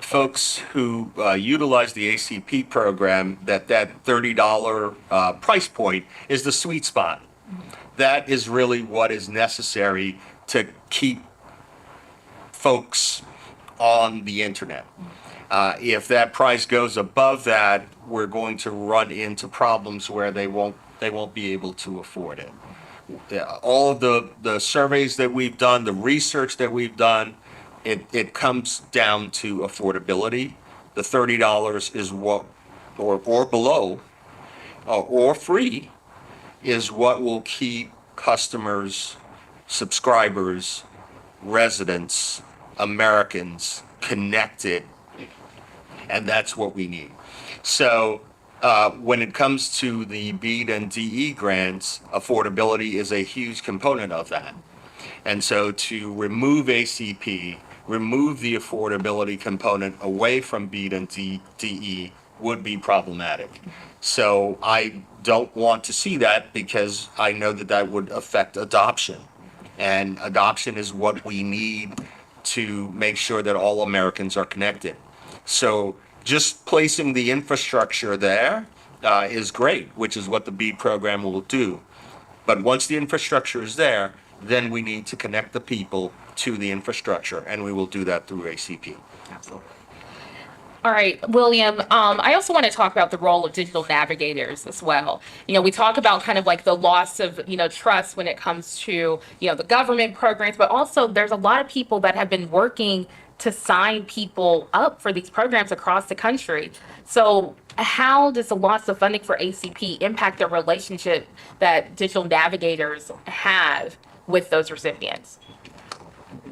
folks who utilize the ACP program, that $30 price point is the sweet spot. That is really what is necessary to keep folks on the internet. If that price goes above that, we're going to run into problems where they won't be able to afford it. All of the surveys that we've done, the research that we've done, it comes down to affordability. The $30 is what, or below, or free, is what will keep customers, subscribers, residents, Americans connected, and that's what we need. So when it comes to the BEAD and DE grants, affordability is a huge component of that. And so to remove ACP, remove the affordability component away from BEAD and DE would be problematic. So I don't want to see that because I know that that would affect adoption. And adoption is what we need to make sure that all Americans are connected. So just placing the infrastructure there is great, which is what the BEAD program will do. But once the infrastructure is there, then we need to connect the people to the infrastructure, and we will do that through ACP. Absolutely. All right, William, I also want to talk about the role of digital navigators as well. You know, we talk about kind of like the loss of, trust when it comes to, the government programs, but also there's a lot of people that have been working to sign people up for these programs across the country. So how does the loss of funding for ACP impact the relationship that digital navigators have with those recipients?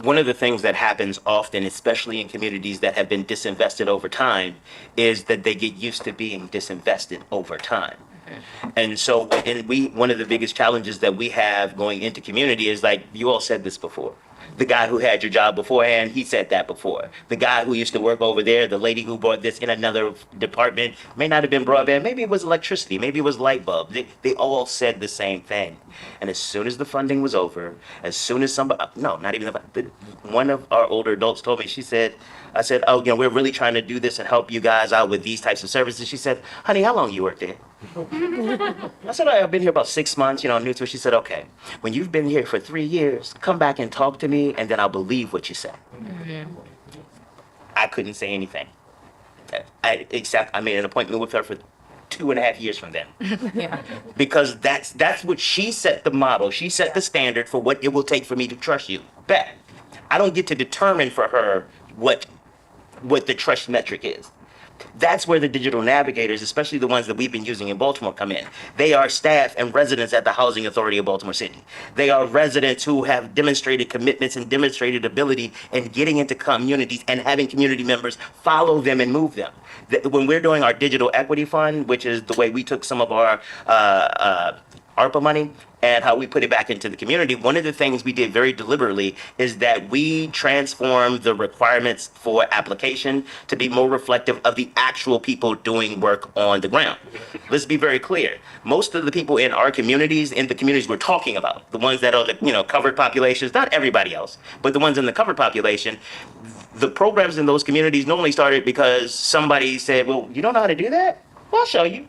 One of the things that happens often, especially in communities that have been disinvested over time, is that they get used to being disinvested over time. And so one of the biggest challenges that we have going into community is, like you all said this before. The guy who had your job beforehand, he said that before. The guy who used to work over there, the lady who bought this in another department, may not have been broadband, maybe it was electricity, maybe it was light bulb. They all said the same thing. And as soon as the funding was over, as soon as one of our older adults told me, I said, oh, we're really trying to do this and help you guys out with these types of services. She said, honey, how long you worked there? I said, I've been here about 6 months, new to it. She said, okay, when you've been here for 3 years, come back and talk to me, and then I'll believe what you say. Mm-hmm. I couldn't say anything. I made an appointment with her for 2.5 years from then. Yeah. Because that's what she set the model. She set the standard for what it will take for me to trust you. Bet. I don't get to determine for her what the trust metric is. That's where the digital navigators, especially the ones that we've been using in Baltimore, come in. They are staff and residents at the Housing Authority of Baltimore City. They are residents who have demonstrated commitments and demonstrated ability in getting into communities and having community members follow them and move them. When we're doing our digital equity fund, which is the way we took some of our ARPA money and how we put it back into the community, one of the things we did very deliberately is that we transformed the requirements for application to be more reflective of the actual people doing work on the ground. Let's be very clear. Most of the people in our communities, in the communities we're talking about, the ones that are the covered populations, not everybody else, but the ones in the covered population, the programs in those communities normally started because somebody said, well, you don't know how to do that? Well, I'll show you.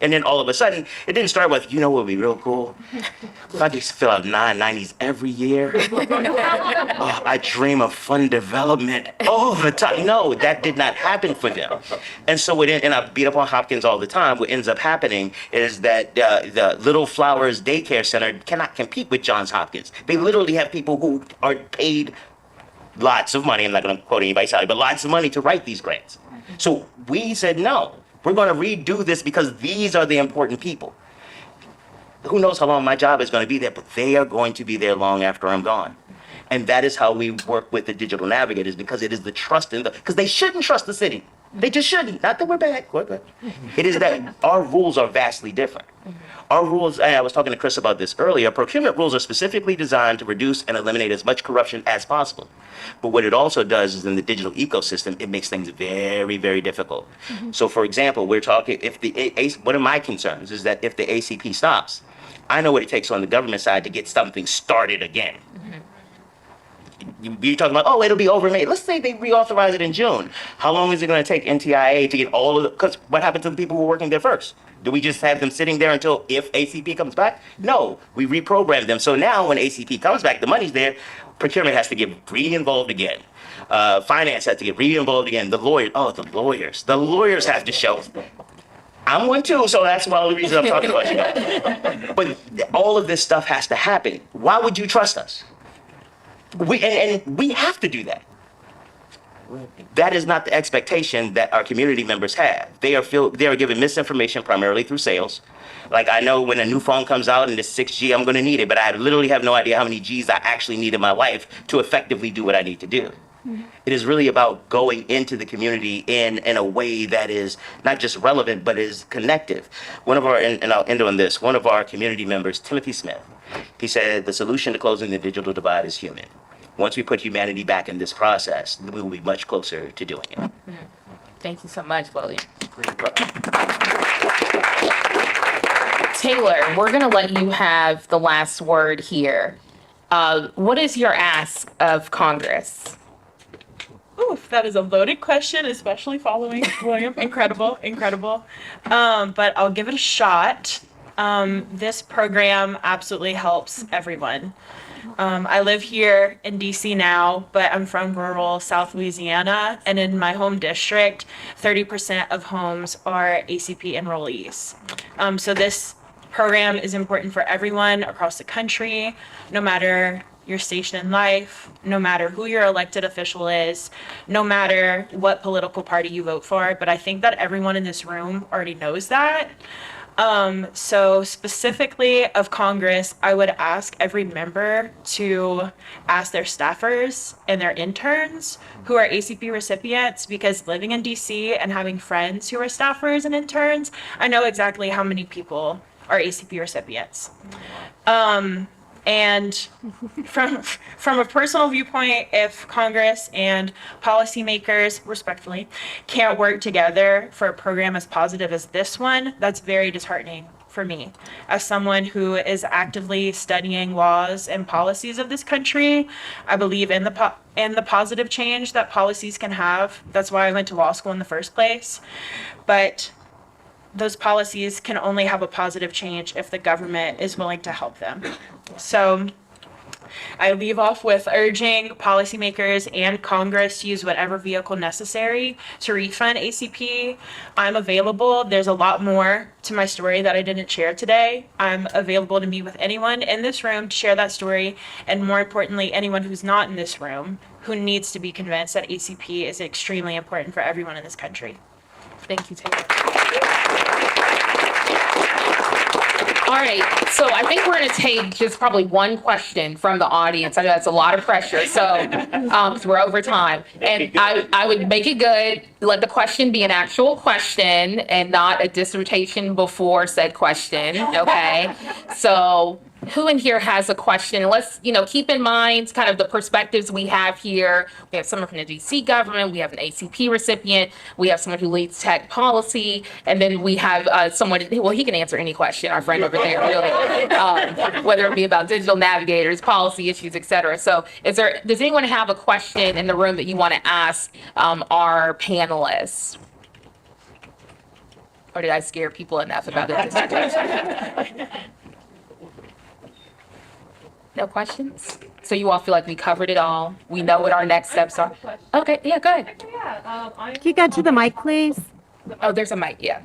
And then all of a sudden, it didn't start with, what would be real cool? If I just fill out 990s every year. Oh, I dream of fund development all the time. No, that did not happen for them. And so and I beat up on Hopkins all the time. What ends up happening is that the Little Flowers Daycare Center cannot compete with Johns Hopkins. They literally have people who are paid lots of money. I'm not going to quote anybody's salary, but lots of money to write these grants. So we said, no. We're going to redo this because these are the important people. Who knows how long my job is going to be there, but they are going to be there long after I'm gone. And that is how we work with the digital navigators, because it is the trust because they shouldn't trust the city. They just shouldn't. Not that we're bad. We're good. It is that our rules are vastly different. Our rules, and I was talking to Chris about this earlier, procurement rules are specifically designed to reduce and eliminate as much corruption as possible. But what it also does is in the digital ecosystem, it makes things very, very difficult. So for example, we're talking, one of my concerns is that if the ACP stops, I know what it takes on the government side to get something started again. You're talking about, it'll be over in May. Let's say they reauthorize it in June. How long is it going to take NTIA to get all of it? Because what happened to the people who were working there first? Do we just have them sitting there until if ACP comes back? No, we reprogram them. So now when ACP comes back, the money's there. Procurement has to get re-involved again. Finance has to get re-involved again. The lawyers have to show. I'm one too, so that's one of the reasons I'm talking about you. But all of this stuff has to happen. Why would you trust us? We have to do that. That is not the expectation that our community members have. They are given misinformation primarily through sales. Like, I know when a new phone comes out and it's 6G, I'm going to need it, but I literally have no idea how many Gs I actually need in my life to effectively do what I need to do. It is really about going into the community in a way that is not just relevant, but is connective. And I'll end on this, one of our community members, Timothy Smith, he said, the solution to closing the digital divide is human. Once we put humanity back in this process, we will be much closer to doing it. Thank you so much, William. Taylor, we're going to let you have the last word here. What is your ask of Congress? Oof, that is a loaded question, especially following William. Incredible. But I'll give it a shot. This program absolutely helps everyone. I live here in DC now, but I'm from rural South Louisiana, and in my home district, 30% of homes are ACP enrollees. So this program is important for everyone across the country, no matter your station in life, no matter who your elected official is, no matter what political party you vote for. But I think that everyone in this room already knows that. So specifically of Congress, I would ask every member to ask their staffers and their interns who are ACP recipients, because living in DC and having friends who are staffers and interns, I know exactly how many people are ACP recipients. And from a personal viewpoint, if Congress and policymakers, respectfully, can't work together for a program as positive as this one, that's very disheartening for me. As someone who is actively studying laws and policies of this country, I believe in the positive change that policies can have. That's why I went to law school in the first place. But those policies can only have a positive change if the government is willing to help them. So I leave off with urging policymakers and Congress to use whatever vehicle necessary to refund ACP. I'm available. There's a lot more to my story that I didn't share today. I'm available to meet with anyone in this room to share that story, and more importantly, anyone who's not in this room who needs to be convinced that ACP is extremely important for everyone in this country. Thank you, Taylor. All right, so I think we're going to take just probably one question from the audience. I know that's a lot of pressure, so 'cause we're over time. And I would make it good, let the question be an actual question and not a dissertation before said question, okay? So who in here has a question? Let's, keep in mind kind of the perspectives we have here. We have someone from the DC government, we have an ACP recipient, we have someone who leads tech policy, and then we have someone, well, he can answer any question, our friend over there, really, whether it be about digital navigators, policy issues, et cetera. So does anyone have a question in the room that you want to ask our panelists? Or did I scare people enough about the dissertation? No questions? So you all feel like we covered it all? We know what our next steps are? Okay, yeah, go ahead. Can you get to the mic, please? Oh, there's a mic, yeah.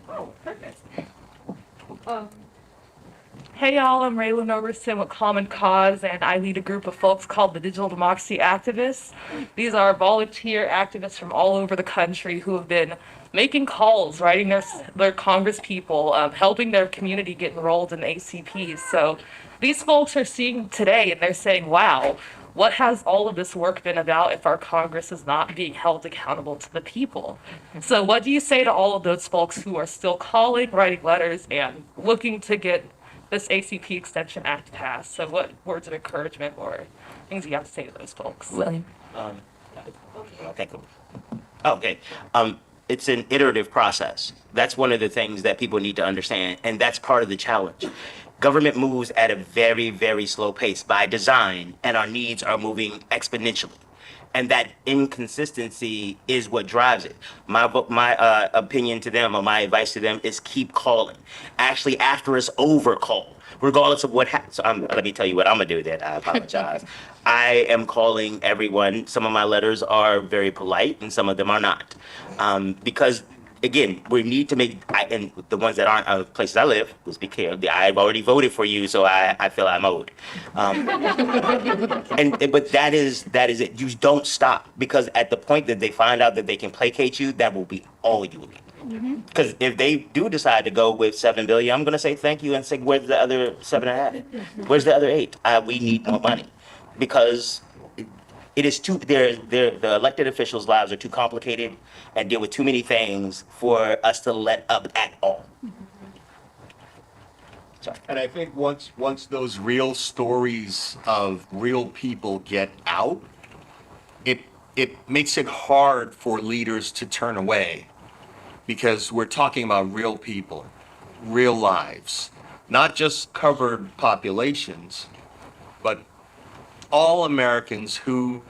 Hey y'all, I'm Raylan Overson with Common Cause, and I lead a group of folks called the Digital Democracy Activists. These are volunteer activists from all over the country who have been making calls, writing their Congress people, helping their community get enrolled in ACPs. So these folks are seeing today and they're saying, wow, what has all of this work been about if our Congress is not being held accountable to the people? So what do you say to all of those folks who are still calling, writing letters, and looking to get this ACP Extension Act passed? So what words of encouragement or things you have to say to those folks? William. Thank you. Okay. It's an iterative process. That's one of the things that people need to understand, and that's part of the challenge. Government moves at a very, very slow pace by design, and our needs are moving exponentially. And that inconsistency is what drives it. My opinion to them, or my advice to them, is keep calling. Actually, after it's over, call. Regardless of what happens. So let me tell you what I'm going to do then. I apologize. I am calling everyone. Some of my letters are very polite, and some of them are not. Because again, we need to make, and the ones that aren't places I live, let's be clear, I've already voted for you, so I feel I'm owed. But that is it. You don't stop, because at the point that they find out that they can placate you, that will be all you will get. Because if they do decide to go with $7 billion, I'm going to say thank you and say, where's the other 7.5? Where's the other 8? We need more money, because it is too, the elected officials' lives are too complicated and deal with too many things for us to let up at all. Sorry. And I think once those real stories of real people get out, it makes it hard for leaders to turn away, because we're talking about real people, real lives, not just covered populations, but all Americans who,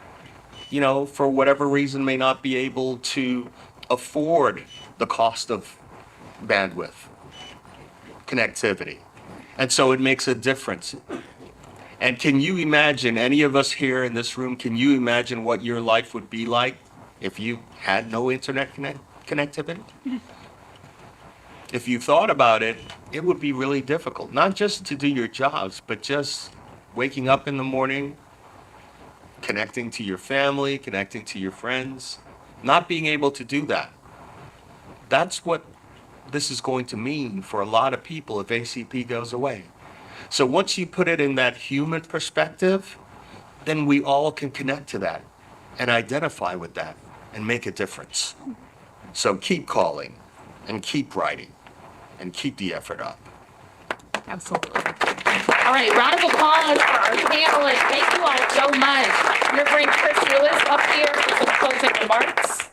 for whatever reason may not be able to afford the cost of bandwidth, connectivity. And so it makes a difference. And can you imagine, any of us here in this room, can you imagine what your life would be like if you had no internet connectivity? If you thought about it, it would be really difficult, not just to do your jobs, but just waking up in the morning, connecting to your family, connecting to your friends, not being able to do that. That's what this is going to mean for a lot of people if ACP goes away. So once you put it in that human perspective, then we all can connect to that and identify with that and make a difference. So keep calling and keep writing and keep the effort up. Absolutely. All right, round of applause for our panelists. Thank you all so much. I'm going to bring Chris Lewis up here for some closing remarks.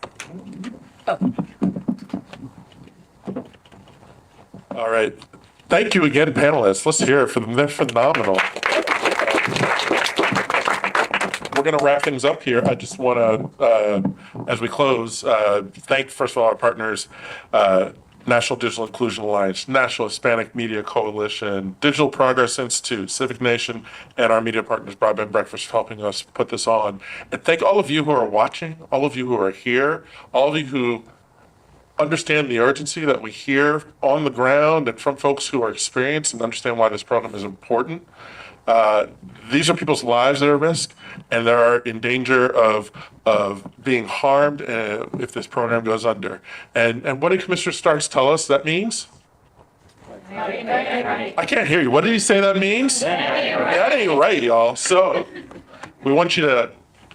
All right. Thank you again, panelists. Let's hear it for them. They're phenomenal. We're going to wrap things up here. I just want to, as we close, thank, first of all, our partners, National Digital Inclusion Alliance, National Hispanic Media Coalition, Digital Progress Institute, Civic Nation, and our media partners, Broadband Breakfast, for helping us put this on. And thank all of you who are watching, all of you who are here, all of you who understand the urgency that we hear on the ground and from folks who are experienced and understand why this program is important. These are people's lives that are at risk, and they are in danger of being harmed if this program goes under. And what did Commissioner Starks tell us that means? I can't hear you. What did he say that means? That ain't right, y'all. So we want you to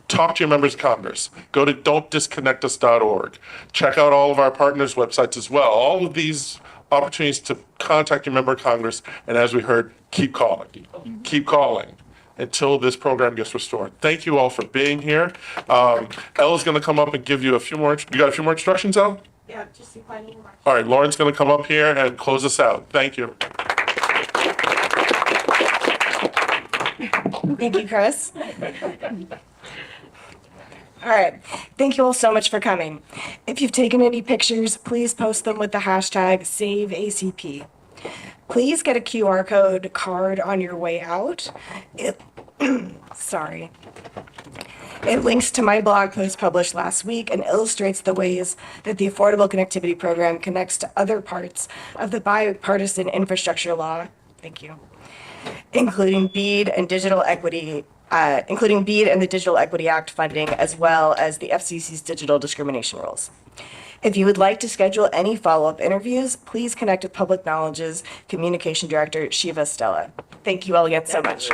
talk to your members of Congress. Go to don'tdisconnectus.org. Check out all of our partners' websites as well. All of these opportunities to contact your member of Congress, and as we heard, keep calling. Keep calling until this program gets restored. Thank you all for being here. Ella's going to come up and give you a few more. You got a few more instructions, Ella? Yeah, just the final remarks. All right, Lauren's going to come up here and close us out. Thank you. Thank you, Chris. All right. Thank you all so much for coming. If you've taken any pictures, please post them with the hashtag SaveACP. Please get a QR card on your way out. Sorry. It links to my blog post published last week and illustrates the ways that the Affordable Connectivity Program connects to other parts of the bipartisan infrastructure law. Thank you. Including BEAD and digital equity, including BEAD and the Digital Equity Act funding, as well as the FCC's digital discrimination rules. If you would like to schedule any follow-up interviews, please connect with Public Knowledge's Communication Director, Shiva Stella. Thank you all again so much.